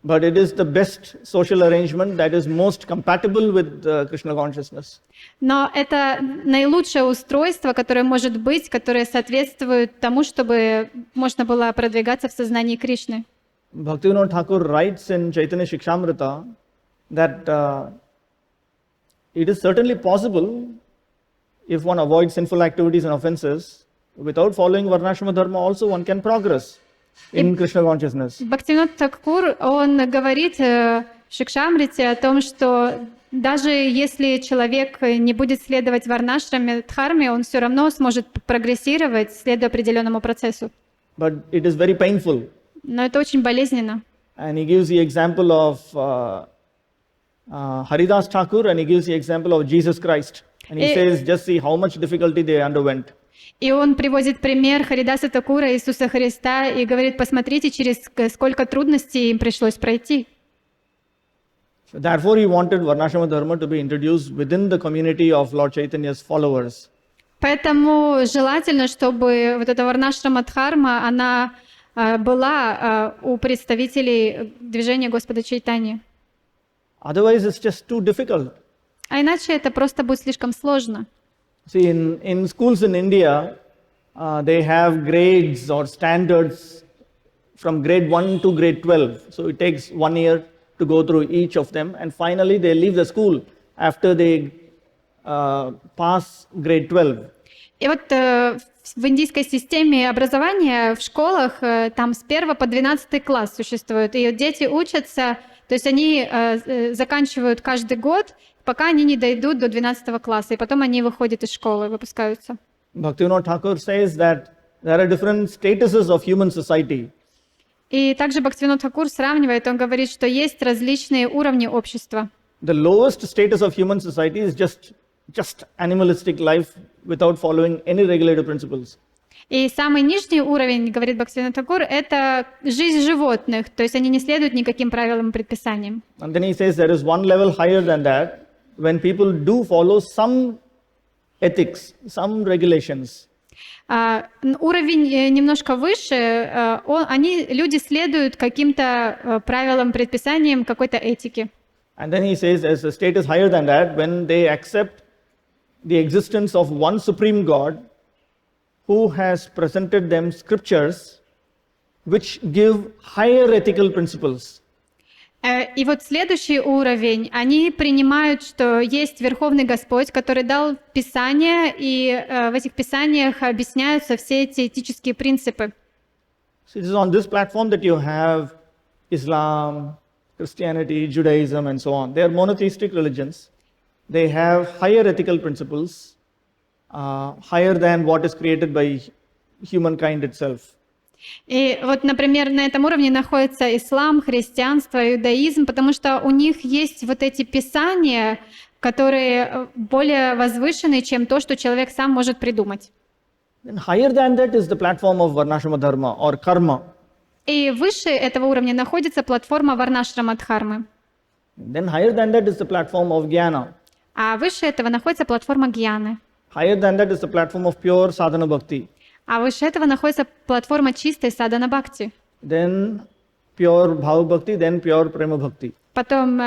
But it is the best social arrangement that is most compatible with Krishna consciousness. Но это наилучшее устройство, которое может быть, которое соответствует тому, чтобы можно было продвигаться в сознании Кришны. Bhaktivinoda Thakur writes in Chaitanya-charitamrita that it is certainly possible, if one avoids sinful activities and offenses, without following Varnashrama dharma also one can progress in Krishna consciousness. Бхактивинода Тхакур, он говорит в Шикшамрите о том, что даже если человек не будет следовать варнашраме дхарме, он все равно сможет прогрессировать, следуя определенному процессу. But it is very painful. Но это очень болезненно. And he gives the example of Haridas Thakur, and he gives the example of Jesus Christ. And he says, just see how much difficulty they underwent. И он приводит пример Харидаса Такура, Иисуса Христа, и говорит, посмотрите, через сколько трудностей им пришлось пройти. So therefore, he wanted Varnashrama dharma to be introduced within the community of Lord Chaitanya's followers. Поэтому желательно, чтобы вот эта варнашрама дхарма, она была у представителей движения Господа Чайтаньи. Otherwise, it's just too difficult. А иначе это просто будет слишком сложно. See, in schools in India, they have grades or standards from grade 1 to grade 12. So it takes 1 year to go through each of them, and finally they leave the school after they pass grade 12. И вот в индийской системе образования в школах там с 1 по 12 класс существует. И дети учатся, то есть они заканчивают каждый год, пока они не дойдут до 12 класса, и потом они выходят из школы, выпускаются. Bhaktivinoda Thakur says that there are different statuses of human society. И также Бхактивинод Тхакур сравнивает, он говорит, что есть различные уровни общества. The lowest status of human society is just animalistic life without following any regulative principles. И самый нижний уровень, говорит Бхактивинод Тхакур, это жизнь животных, то есть они не следуют никаким правилам и предписаниям. And then he says there is one level higher than that, when people do follow some ethics, some regulations. Уровень немножко выше, люди следуют каким-то правилам, предписаниям, какой-то этике. And then he says there's a status higher than that when they accept the existence of one supreme God who has presented them scriptures which give higher ethical principles. И вот следующий уровень, они принимают, что есть Верховный Господь, который дал Писание, и в этих Писаниях объясняются все эти этические принципы. So it is on this platform that you have Islam, Christianity, Judaism, and so on. They are monotheistic religions. They have higher ethical principles, higher than what is created by humankind itself. И вот, например, на этом уровне находится ислам, христианство, иудаизм, потому что у них есть вот эти писания, которые более возвышенные, чем то, что человек сам может придумать. Then higher than that is the platform of Varnashrama Dharma or Karma. И выше этого уровня находится платформа Варнашрама Дхармы. Then higher than that is the platform of Jnana. А выше этого находится платформа Гьяны. Higher than that is the platform of pure sadhana bhakti. А выше этого находится платформа чистой садхана бхакти. Then pure bhava bhakti, then pure prema bhakti. Потом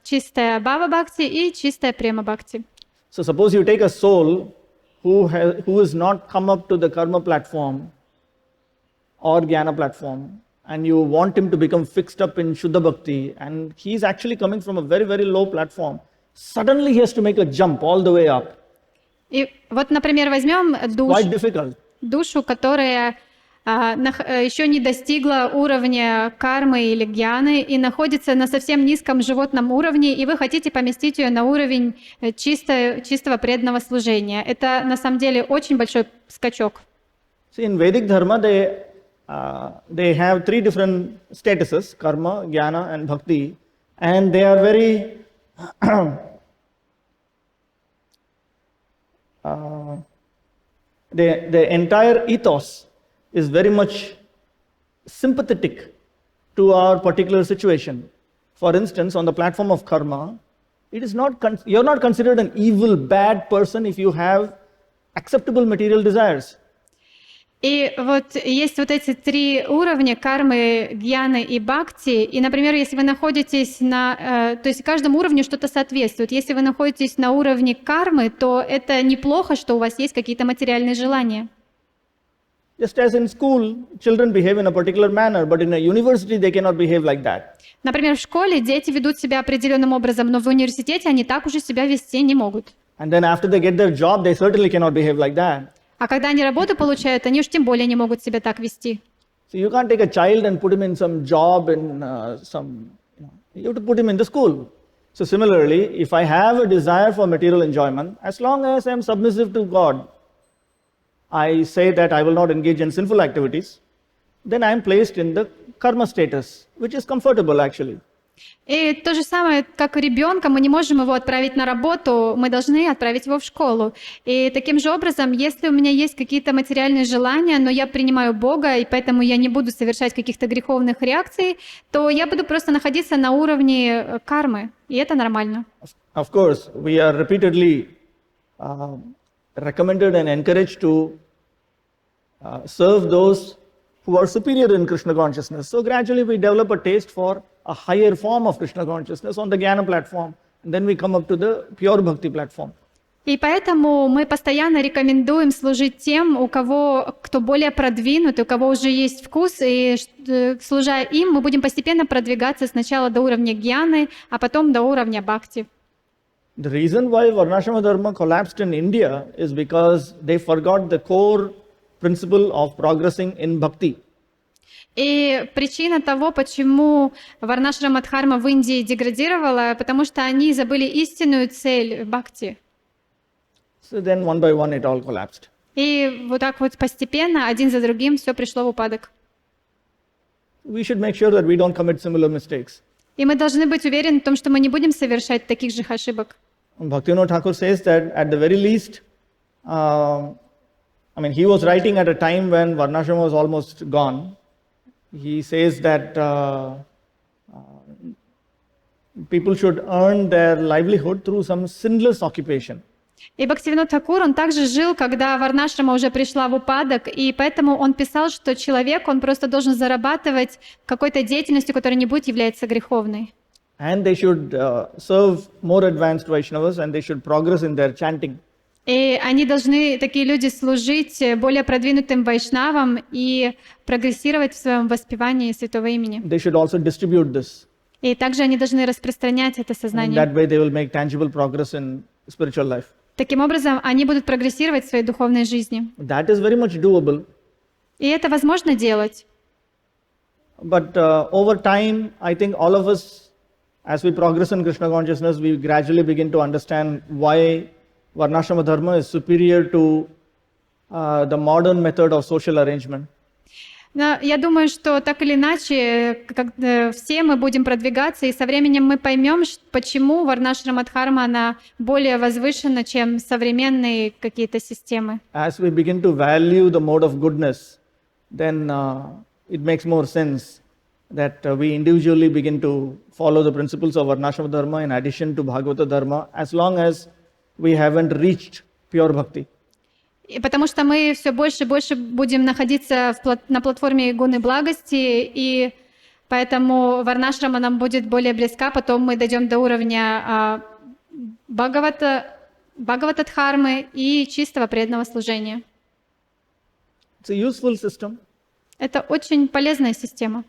чистая бхава бхакти и чистая према бхакти. So suppose you take a soul who has not come up to the karma platform or jnana platform, and you want him to become fixed up in Shuddha Bhakti, and he is actually coming from a very, very low platform. Suddenly he has to make a jump all the way up. И вот, например, возьмем Quite difficult. душу, которая еще не достигла уровня кармы или гьяны и находится на совсем низком животном уровне, и вы хотите поместить ее на уровень чистого преданного служения. Это на самом деле очень большой скачок. See, in Vedic Dharma, they have three different statuses: karma, jnana, and bhakti, and they are very the entire ethos is very much sympathetic to our particular situation. For instance, on the platform of karma, it is not you're not considered an evil, bad person if you have acceptable material desires. И вот есть вот эти три уровня кармы, гьяны и бхакти. И, например, если вы находитесь то есть каждому уровню что-то соответствует. Если вы находитесь на уровне кармы, то это неплохо, что у вас есть какие-то материальные желания. Just as in school, children behave in a particular manner, but in a university they cannot behave like that. Например, в школе дети ведут себя определенным образом, но в университете они так уже себя вести не могут. And then after they get their job, they certainly cannot behave like that. А когда они работу получают, они уж тем более не могут себя так вести. So you can't take a child and put him in some job in you have to put him in the school. So similarly, if I have a desire for material enjoyment, as long as I am submissive to God, I say that I will not engage in sinful activities, then I am placed in the karma status, which is comfortable actually. И то же самое, как и ребенка, мы не можем его отправить на работу, мы должны отправить его в школу. И таким же образом, если у меня есть какие-то материальные желания, но я принимаю Бога, и поэтому я не буду совершать каких-то греховных реакций, то я буду просто находиться на уровне кармы, и это нормально. Of course, we are repeatedly recommended and encouraged to serve those who are superior in Krishna consciousness. So gradually we develop a taste for a higher form of Krishna consciousness on the Jnana platform, and then we come up to the pure Bhakti platform. И поэтому мы постоянно рекомендуем служить тем, кто более продвинут, у кого уже есть вкус, и служа им, мы будем постепенно продвигаться сначала до уровня гьяны, а потом до уровня бхакти. The reason why Varnashrama Dharma collapsed in India is because they forgot the core principle of progressing in bhakti. И причина того, почему Варнашрама Дхарма в Индии деградировала, потому что они забыли истинную цель бхакти. So then one by one it all collapsed. И вот так вот постепенно, один за другим, все пришло в упадок. We should make sure that we don't commit similar mistakes. И мы должны быть уверены в том, что мы не будем совершать таких же ошибок. Bhaktivinoda Thakur says that at the very least, he was writing at a time when Varnashrama was almost gone. He says that people should earn their livelihood through some sinless occupation. И Бхактивинод Тхакур, он также жил, когда Варнашрама уже пришла в упадок, и поэтому он писал, что человек, он просто должен зарабатывать какой-то деятельностью, которая не будет являться греховной. And they should serve more advanced Vaishnavas and they should progress in their chanting. И они должны, такие люди, служить более продвинутым вайшнавам и прогрессировать в своем воспевании святого имени. They should also distribute this. И также они должны распространять это In сознание. that way they will make tangible progress in spiritual life. Таким образом, они будут прогрессировать в своей духовной жизни. That is very much doable. И это возможно делать. But over time, I think all of us, as we progress in Krishna consciousness, we gradually begin to understand why Varnashrama Dharma is superior to the modern method of social arrangement. Но я думаю, что так или иначе, все мы будем продвигаться, и со временем мы поймем, почему Варнашрама Дхарма она более возвышена, чем современные какие-то системы. As we begin to value the mode of goodness, then it makes more sense that we individually begin to follow the principles of Varnashrama Dharma in addition to Bhagavata Dharma, as long as we haven't reached pure bhakti. И потому что мы все больше и больше будем находиться на платформе гуны благости, и поэтому Варнашрама нам будет более близка, потом мы дойдем до уровня Бхагавата Дхармы и чистого преданного служения. It's a useful system. Это очень полезная система.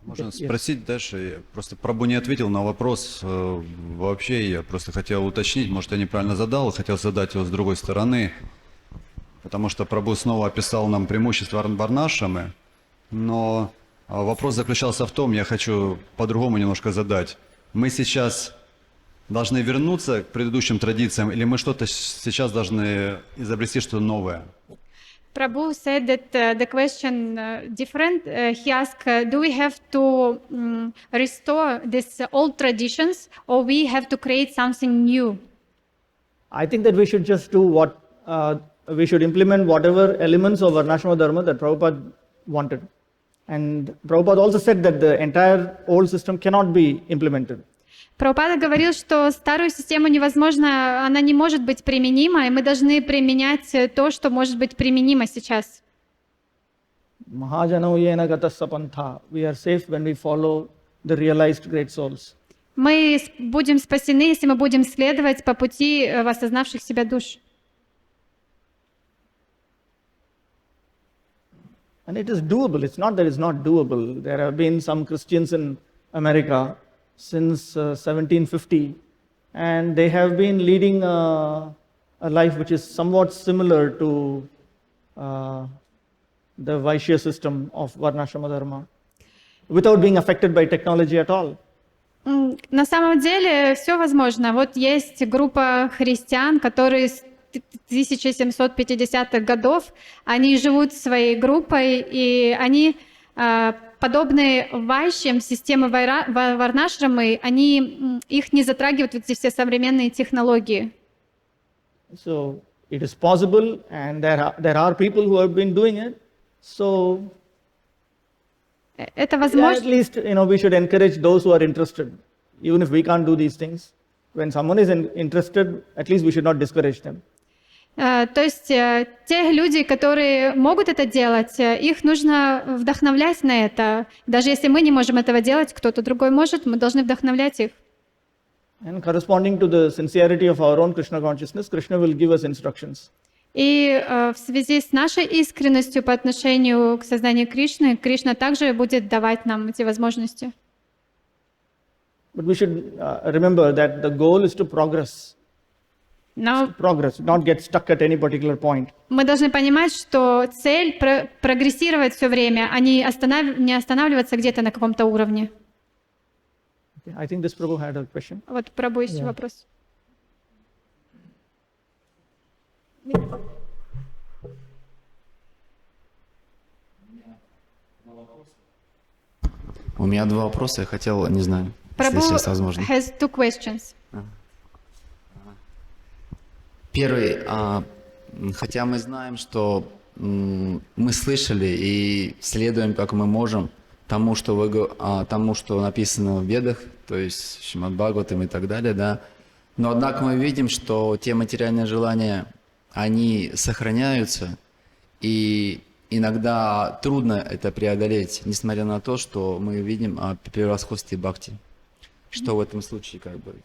Можно спросить дальше? Просто прабху не ответил на вопрос вообще. Я просто хотел уточнить, может, я неправильно задал, хотел задать его с другой стороны. Потому что прабху снова описал нам преимущества Варнашрамы. Но вопрос заключался в том, я хочу по-другому немножко задать. Мы сейчас должны вернуться к предыдущим традициям, или мы что-то сейчас должны изобрести, что-то новое? Prabhu said that the question different. He asked, do we have to restore these old traditions, or we have to create something new? I think that we should just do we should implement whatever elements of Varnashrama Dharma that Prabhupada wanted. And Prabhupada also said that the entire old system cannot be implemented. Прабхупада говорил, что старую систему невозможно, она не может быть применима, и мы должны применять то, что может быть применимо сейчас. Mahajano yena gatassa pantha. We are safe when we follow the realized great souls. Мы будем спасены, если мы будем следовать по пути осознавших себя душ. And it is doable. It's not that it's not doable. There have been some Christians in America since 1750, and they have been leading a life which is somewhat similar to the Vaishya system of Varnashrama Dharma, without being affected by technology at all. На самом деле все возможно. Вот есть группа христиан, которые с 1750-х годов, они живут своей группой, и они подобные вайшьям системы Варнашрамы, их не затрагивают вот эти все современные технологии. So it is possible, and there are people who have been doing it. So Это at возможно. least we should encourage those who are interested, even if we can't do these things. When someone is interested, at least we should not discourage them. То есть те люди, которые могут это делать, их нужно вдохновлять на это. Даже если мы не можем этого делать, кто-то другой может, мы должны вдохновлять их. And corresponding to the sincerity of our own Krishna consciousness, Krishna will give us instructions. И в связи с нашей искренностью по отношению к сознанию Кришны, Кришна также будет давать нам эти возможности. But we should remember that the goal is to progress. Но progress, not get stuck at any particular point. мы должны понимать, что цель прогрессировать все время, а не останавливаться где-то на каком-то уровне. Okay, I think this Prabhu had a question. Вот прабху есть вопрос. У меня два вопроса, я хотел, не знаю, если Прабху сейчас возможно. has two questions. Первый, хотя мы знаем, что мы слышали и следуем, как мы можем, тому, что написано в Ведах, то есть Shrimad Bhagavatam и так далее, да. Но однако мы видим, что те материальные желания, они сохраняются, и иногда трудно это преодолеть, несмотря на то, что мы видим о превосходстве бхакти. Что в этом случае как бы?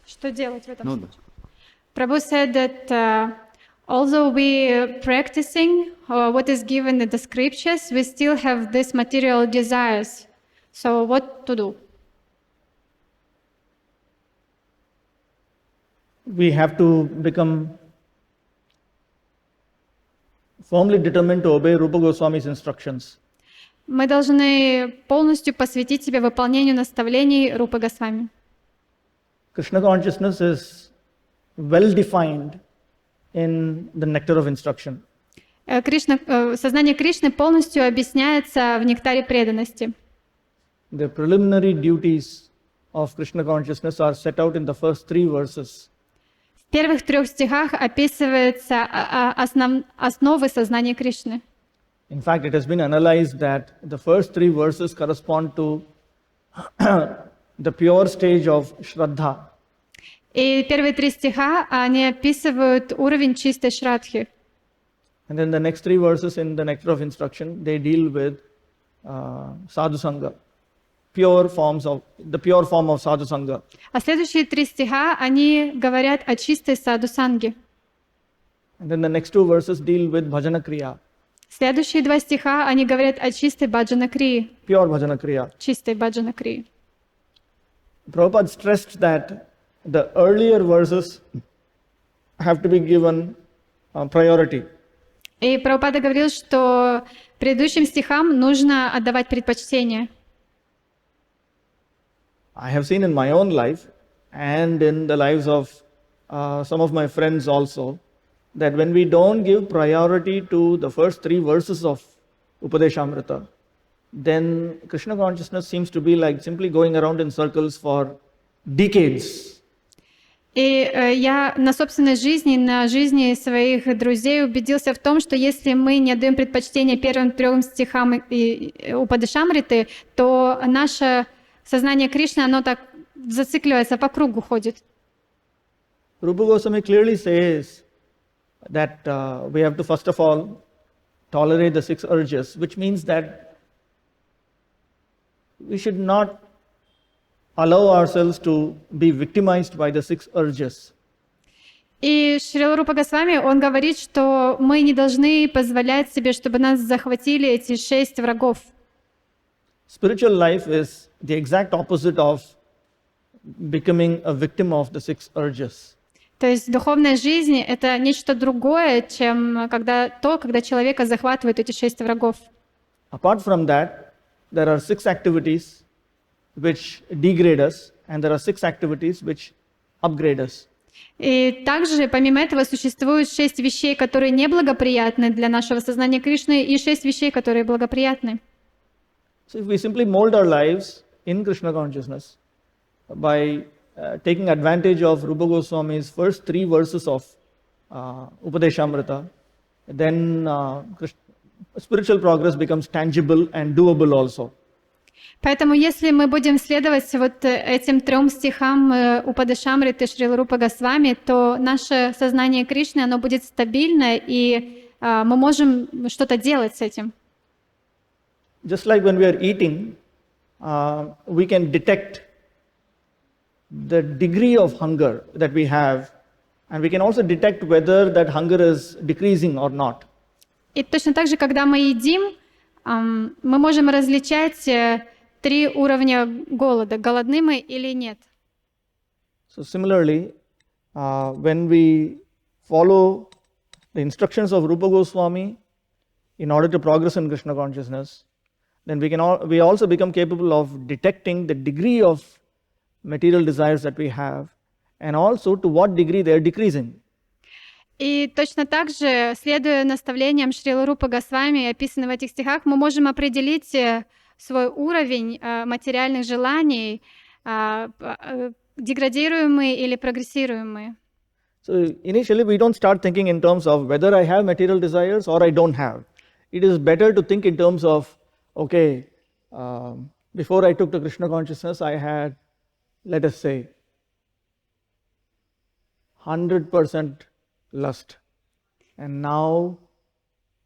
Что делать в этом Ну, случае? Prabhu said that although we practicing what is given in the scriptures, we still have these material desires. So what to do? We have to become firmly determined to obey Rupa Goswami's instructions. Мы должны полностью посвятить себя выполнению наставлений Рупы Госвами. Krishna consciousness is well defined in the nectar of instruction. Сознание Кришны полностью объясняется в нектаре преданности. The preliminary duties of Krishna consciousness are set out in the first 3 verses. В первых 3 стихах описываются основы сознания Кришны. In fact, it has been analyzed that the first 3 verses correspond to the pure stage of Shraddha. И первые 3 стиха, они описывают уровень чистой шрадхи. And then the next 3 verses in the nectar of instruction, they deal with sadhu sangha, the pure form of sadhu sangha. А следующие 3 стиха, они говорят о чистой саду-санге. And then the next 2 verses deal with bhajana kriya, Следующие 2 стиха, они говорят о чистой баджана-крии, pure bhajana kriya. чистой баджана-крии. Prabhupada stressed that the earlier verses have to be given priority. И Прабхупада говорил, что предыдущим стихам нужно отдавать предпочтение. I have seen in my own life and in the lives of some of my friends also that when we don't give priority to the first 3 verses of Upadeshamrita, then Krishna consciousness seems to be like simply going around in circles for decades. И я на собственной жизни, на жизни своих друзей убедился в том, что если мы не отдаем предпочтение первым 3 стихам Упадешамриты, то наше сознание Кришны, оно так зацикливается, по кругу ходит. Rupa Goswami clearly says that we have to first of all tolerate the 6 urges, which means that we should not allow ourselves to be victimized by the 6 urges. И Шрила Рупа Госвами, он говорит, что мы не должны позволять себе, чтобы нас захватили эти 6 врагов. Spiritual life is the exact opposite of becoming a victim of the 6 urges. То есть духовная жизнь — это нечто другое, чем когда человека захватывают эти 6 врагов. Apart from that, there are 6 activities which degrade us, and there are 6 activities which upgrade us. И также, помимо этого, существует 6 вещей, которые неблагоприятны для нашего сознания Кришны, и 6 вещей, которые благоприятны. So if we simply mold our lives in Krishna consciousness by taking advantage of Rupa Goswami's first 3 verses of Upadeshamrita, then spiritual progress becomes tangible and doable also. Поэтому, если мы будем следовать вот этим 3 стихам Упадешамриты Шрилы Рупы Госвами, то наше сознание Кришны, оно будет стабильно, и мы можем что-то делать с этим. Just like when we are eating, we can detect the degree of hunger that we have, and we can also detect whether that hunger is decreasing or not. И точно так же, когда мы едим, мы можем различать 3 уровня голода, голодны мы или нет. So similarly, when we follow the instructions of Rupa Goswami in order to progress in Krishna consciousness, then we also become capable of detecting the degree of material desires that we have, and also to what degree they are decreasing. И точно так же, следуя наставлениям Шрилы Рупы Госвами, описанным в этих стихах, мы можем определить свой уровень материальных желаний, деградируемые или прогрессируемые. So initially we don't start thinking in terms of whether I have material desires or I don't have. It is better to think in terms of, okay, before I took to Krishna consciousness, I had, let us say, 100% lust, and now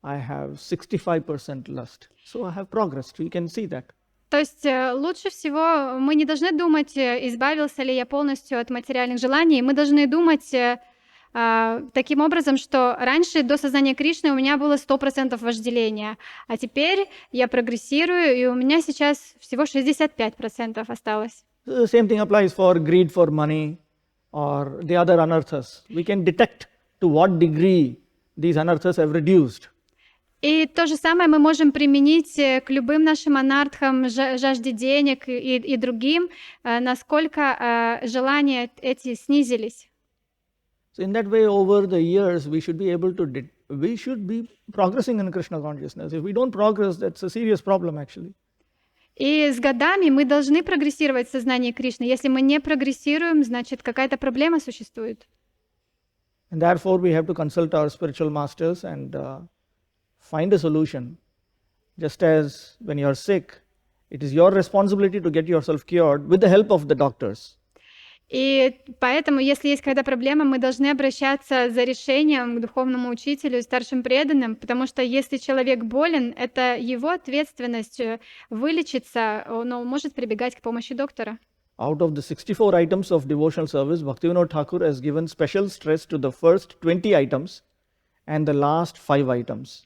I have 65% lust. So I have progressed. We can see that. То есть лучше всего мы не должны думать, избавился ли я полностью от материальных желаний. Мы должны думать таким образом, что раньше до сознания Кришны у меня было 100% вожделения, а теперь я прогрессирую, и у меня сейчас всего 65% осталось. The same thing applies for greed for money or the other anarthas. We can detect to what degree these anarthas have reduced. И то же самое мы можем применить к любым нашим анартхам, жажде денег и другим, насколько желания эти снизились. So in that way, over the years, we should be able to, we should be progressing in Krishna consciousness. If we don't progress, that's a serious problem actually. И с годами мы должны прогрессировать в сознании Кришны. Если мы не прогрессируем, значит какая-то проблема существует. And therefore, we have to consult our spiritual masters and find a solution. Just as when you are sick, it is your responsibility to get yourself cured with the help of the doctors. И поэтому, если есть какая-то проблема, мы должны обращаться за решением к духовному учителю и старшим преданным, потому что если человек болен, это его ответственность вылечиться, но он может прибегать к помощи доктора. Out of the 64 items of devotional service, Bhaktivinoda Thakur has given special stress to the first 20 items and the last 5 items.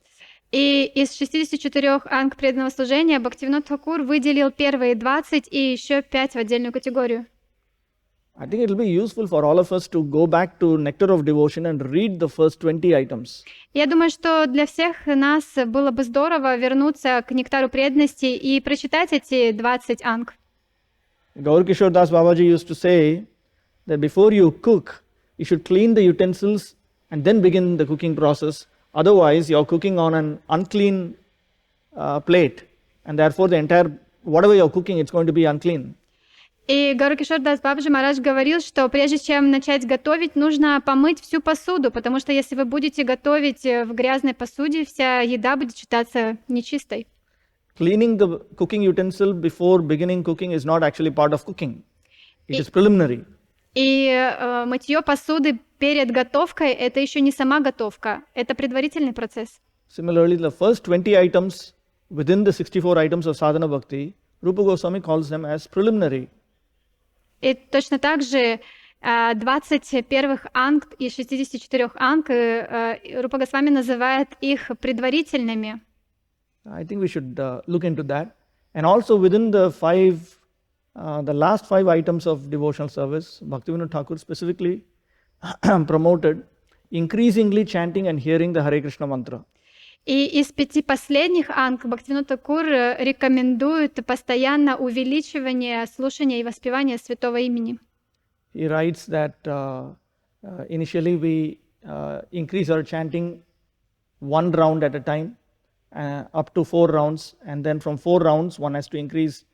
И из 64 анг преданного служения Бхактивинод Тхакур выделил первые 20 и еще 5 в отдельную категорию. I think it will be useful for all of us to go back to Nectar of Devotion and read the first 20 items. Я думаю, что для всех нас было бы здорово вернуться к нектару преданности и прочитать эти 20 анг. Gaur Kishore Das Babaji used to say that before you cook, you should clean the utensils and then begin the cooking process. Otherwise, you are cooking on an unclean plate, and therefore the entire, whatever you are cooking, it's going to be unclean. И Гаура Кишор Дас Бабаджи Марадж говорил, что прежде чем начать готовить, нужно помыть всю посуду, потому что если вы будете готовить в грязной посуде, вся еда будет считаться нечистой. Cleaning the cooking utensil before beginning cooking is not actually part of cooking. It is preliminary. И мытье посуды перед готовкой – это еще не сама готовка, это предварительный процесс. Similarly, the first 20 items within the 64 items of sadhana bhakti, Rupa Goswami calls them as preliminary. И точно так же 20 первых анг из 64 анг Рупа Госвами называет их предварительными. I think we should look into that. And also within the last 5 items of devotional service, Bhaktivinoda Thakur specifically promoted increasingly chanting and hearing the Hare Krishna mantra. И из 5 последних анг Бхактивинод Тхакур рекомендует постоянно увеличивание слушания и воспевания святого имени. He writes that initially we increase our chanting 1 round at a time, up to 4 rounds, and then from 4 rounds one has to increase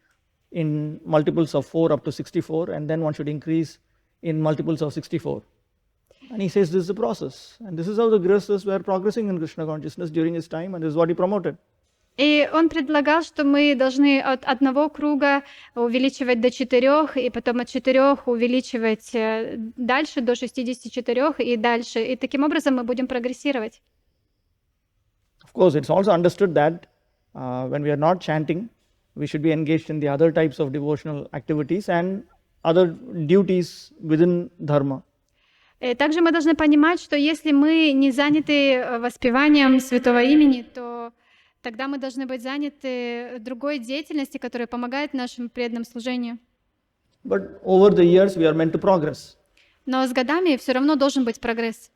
in multiples of 4 up to 64, and then one should increase in multiples of 64. And he says this is the process, and this is how the grihasthas were progressing in Krishna consciousness during his time, and this is what he promoted. И он предлагал, что мы должны от одного круга увеличивать до 4, и потом от 4 увеличивать дальше до 64 и дальше. И таким образом мы будем прогрессировать. Of course, it's also understood that when we are not chanting, we should be engaged in the other types of devotional activities and other duties within dharma. Также мы должны понимать, что если мы не заняты воспеванием святого имени, то тогда мы должны быть заняты другой деятельностью, которая помогает нашему преданному служению. But over the years, we are meant to progress. Но с годами все равно должен быть прогресс.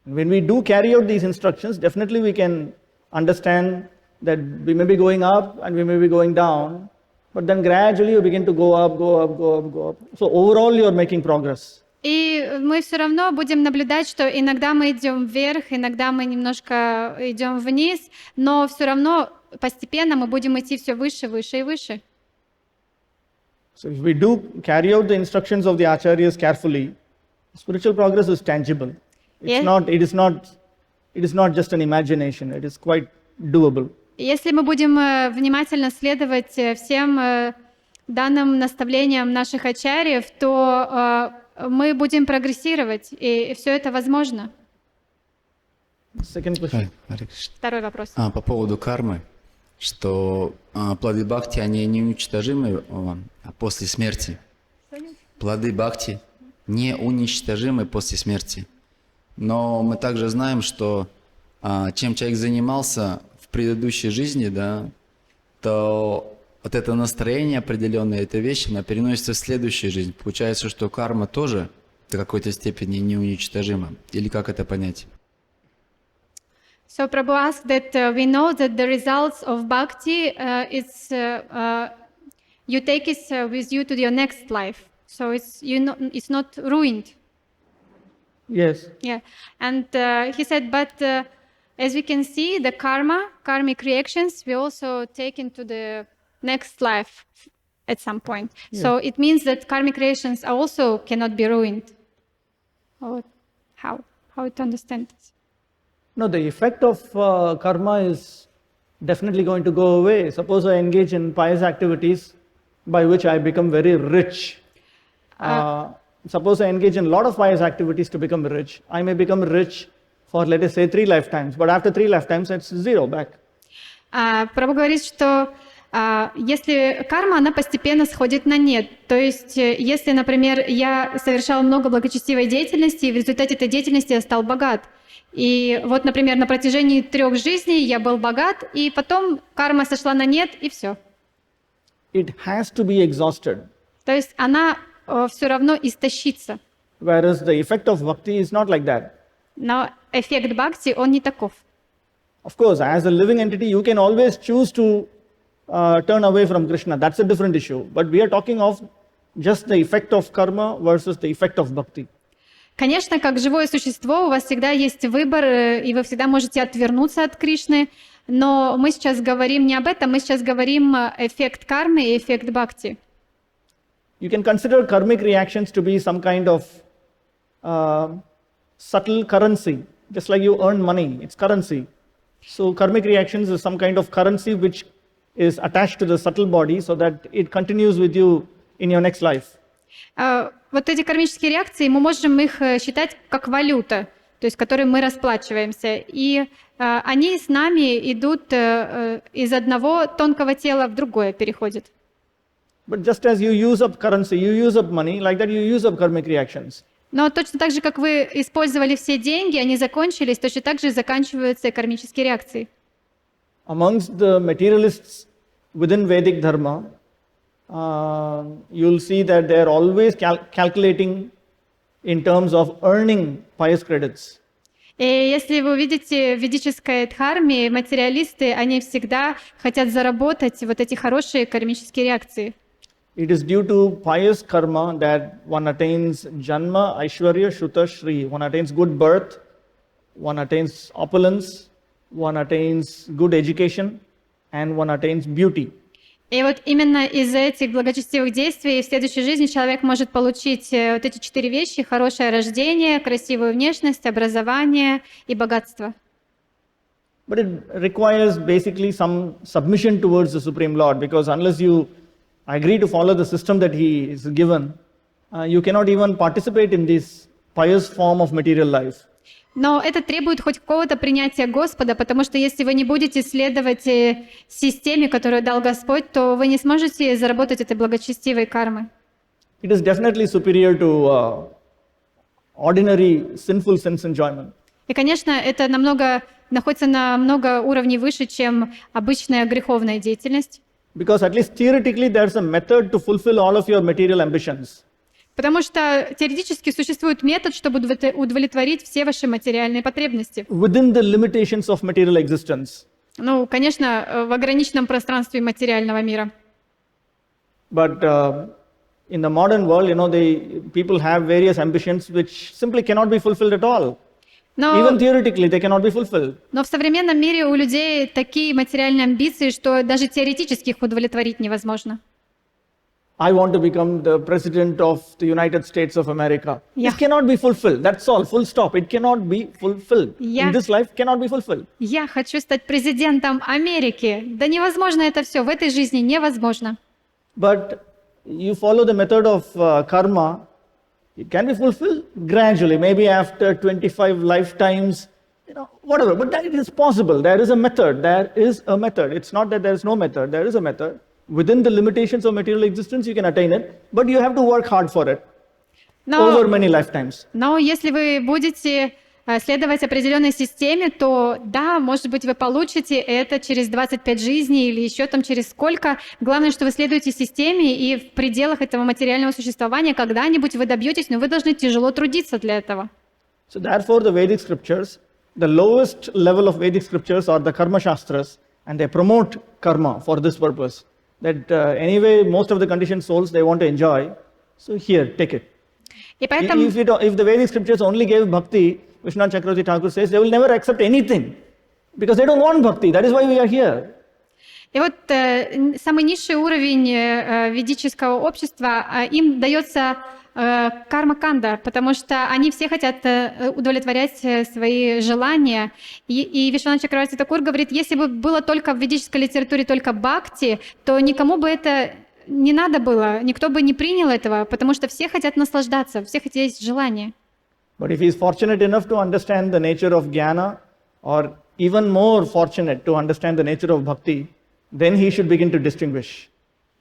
When we do carry out these instructions, definitely we can understand that we may be going up and we may be going down, but then gradually you begin to go up, go up, go up, go up. So overall you are making progress. И мы все равно будем наблюдать, что иногда мы идем вверх, иногда мы немножко идем вниз, но все равно постепенно мы будем идти все выше, выше и выше. So if we do carry out the instructions of the acharyas carefully, spiritual progress is tangible. Yes. It is not just an imagination. It is quite doable. Если мы будем внимательно следовать всем данным наставлениям наших ачарьев, то мы будем прогрессировать, и все это возможно. Second question. Второй вопрос. По поводу кармы, что плоды бхакти, они неуничтожимы после смерти. Плоды бхакти неуничтожимы после смерти. Но мы также знаем, что чем человек занимался в предыдущей жизни, да, то вот это настроение определенное, эта вещь, она переносится в следующую жизнь. Получается, что карма тоже до какой-то степени неуничтожима. Или как это понять? So Prabhu asked that we know that the results of bhakti you take it with you to your next life. So it's not ruined. Yes. Yeah, and he said, but as we can see, the karmic reactions, we also take into the next life at some point. Yeah. So it means that karmic reactions also cannot be ruined. How to understand this? No, the effect of karma is definitely going to go away. Suppose I engage in pious activities by which I become very rich. Suppose I engage in a lot of pious activities to become rich. I may become rich for, let us say, 3 lifetimes, but after 3 lifetimes, it's zero back. Прабху говорит, что если карма, она постепенно сходит на нет. То есть, если, например, я совершал много благочестивой деятельности, и в результате этой деятельности я стал богат. И вот, например, на протяжении 3 жизней я был богат, и потом карма сошла на нет, и все. It has to be exhausted. То есть она все равно истощится. Whereas the effect of bhakti is not like that. Но эффект бхакти, он не таков. Of course, as a living entity, you can always choose to turn away from Krishna. That's a different issue. But we are talking of just the effect of karma versus the effect of bhakti. Конечно, как живое существо, у вас всегда есть выбор, и вы всегда можете отвернуться от Кришны, но мы сейчас говорим не об этом, мы сейчас говорим эффект кармы и эффект бхакти. You can consider karmic reactions to be some kind of subtle currency, just like you earn money, it's currency. So karmic reactions is some kind of currency which is attached to the subtle body so that it continues with you in your next life. Вот эти кармические реакции, мы можем их считать как валюта, то есть которой мы расплачиваемся. И они с нами идут из одного тонкого тела в другое переходят. But just as you use up currency, you use up money, like that you use up karmic reactions. Но точно так же, как вы использовали все деньги, они закончились, точно так же заканчиваются кармические реакции. Amongst the materialists within Vedic Dharma, you'll see that they're always calculating in terms of earning pious credits. И если вы увидите в ведической дхарме, материалисты, они всегда хотят заработать вот эти хорошие кармические реакции. It is due to pious karma that one attains janma, aishwarya, shuta, shri. One attains good birth, one attains opulence, one attains good education, and one attains beauty. И вот именно из-за этих благочестивых действий в следующей жизни человек может получить вот эти 4 вещи: хорошее рождение, красивую внешность, образование и богатство. But it requires basically some submission towards the Supreme Lord, because unless you agree to follow the system that He is given, you cannot even participate in this pious form of material life. Но это требует хоть какого-то принятия Господа, потому что если вы не будете следовать системе, которую дал Господь, то вы не сможете заработать этой благочестивой кармы. It is definitely superior to ordinary sinful sense enjoyment. И, конечно, это находится на много уровней выше, чем обычная греховная деятельность. Because at least theoretically there's a method to fulfill all of your material ambitions. Потому что теоретически существует метод, чтобы удовлетворить все ваши материальные потребности. within the limitations of material existence. Ну, конечно, в ограниченном пространстве материального мира. But in the modern world, people have various ambitions which simply cannot be fulfilled at all. Even theoretically, they cannot be fulfilled. Но в современном мире у людей такие материальные амбиции, что даже теоретически их удовлетворить невозможно. I want to become the president of the United States of America. Yeah. This cannot be fulfilled. That's all. Full stop. It cannot be fulfilled. Yeah. In this life, cannot be fulfilled. Я хочу стать президентом Америки. Да невозможно это все. В этой жизни невозможно. But you follow the method of karma, it can be fulfilled gradually, maybe after 25 lifetimes, whatever. But that is possible. There is a method. There is a method. It's not that there is no method. There is a method. Within the limitations of material existence, you can attain it, but you have to work hard for it over many lifetimes. Но если вы будете следовать определенной системе, то да, может быть, вы получите это через 25 жизней или еще там через сколько. Главное, что вы следуете системе, и в пределах этого материального существования когда-нибудь вы добьетесь, но вы должны тяжело трудиться для этого. So therefore, the Vedic scriptures, the lowest level of Vedic scriptures are the Karma Shastras, and they promote karma for this purpose. That anyway, most of the conditioned souls, they want to enjoy. So here, take it. И поэтому... If the Vedic scriptures only gave bhakti, Vishwanath Thakur says, they will never accept anything. Because they don't want bhakti. That is why we are here. И вот самый низший уровень ведического общества, им дается карма-канда, потому что они все хотят удовлетворять свои желания. И Вишванат Чакраварти Такур говорит, если бы было только в ведической литературе только бхакти, то никому бы это не надо было, никто бы не принял этого, потому что все хотят наслаждаться, у всех есть желание. But if he is fortunate enough to understand the nature of jnana, or even more fortunate to understand the nature of bhakti, then he should begin to distinguish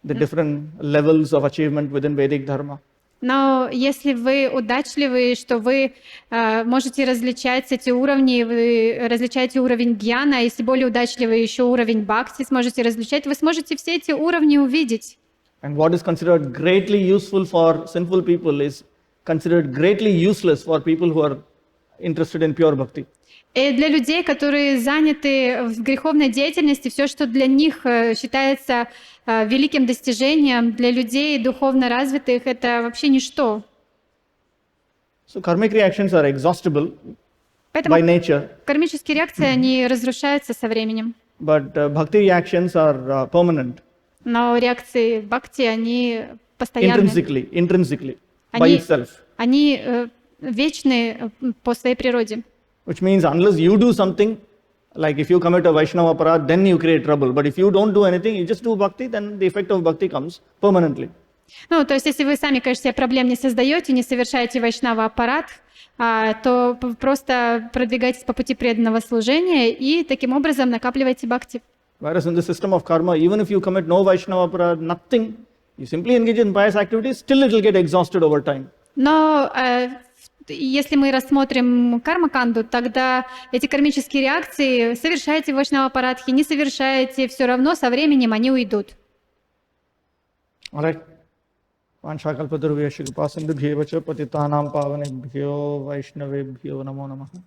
the different levels of achievement within Vedic dharma. Но если вы удачливы, что вы можете различать эти уровни, вы различаете уровень гьяна, а если более удачливы, еще уровень бхакти сможете различать, вы сможете все эти уровни увидеть. And what is considered greatly useful for sinful people is considered greatly useless for people who are interested in pure bhakti. И для людей, которые заняты в греховной деятельности, все, что для них считается великим достижением, для людей духовно развитых, это вообще ничто. So karmic reactions are exhaustible by nature. Кармические реакции, они разрушаются со временем. But bhakti reactions are permanent. Но реакции бхакти, они постоянные. Intrinsically, by itself. Они вечны по своей природе. Which means unless you do something, like if you commit a Vaishnava aparadh, then you create trouble. But if you don't do anything, you just do bhakti, then the effect of bhakti comes permanently. Ну, то есть, если вы сами, конечно, себе проблем не создаете, не совершаете вайшнава аппарат, то просто продвигайтесь по пути преданного служения и таким образом накапливайте бхакти. Whereas in the system of karma, even if you commit no Vaishnava aparadh, nothing, you simply engage in pious activities, still it will get exhausted over time. Но если мы рассмотрим карма-канду, тогда эти кармические реакции, совершаете вайшнава-апарадхи, не совершаете, все равно со временем они уйдут. Alright. Vanchakalpadurvyasya kripasindubhyevacha patitanam pavanebhyo vaishnavebhyo namo namaha.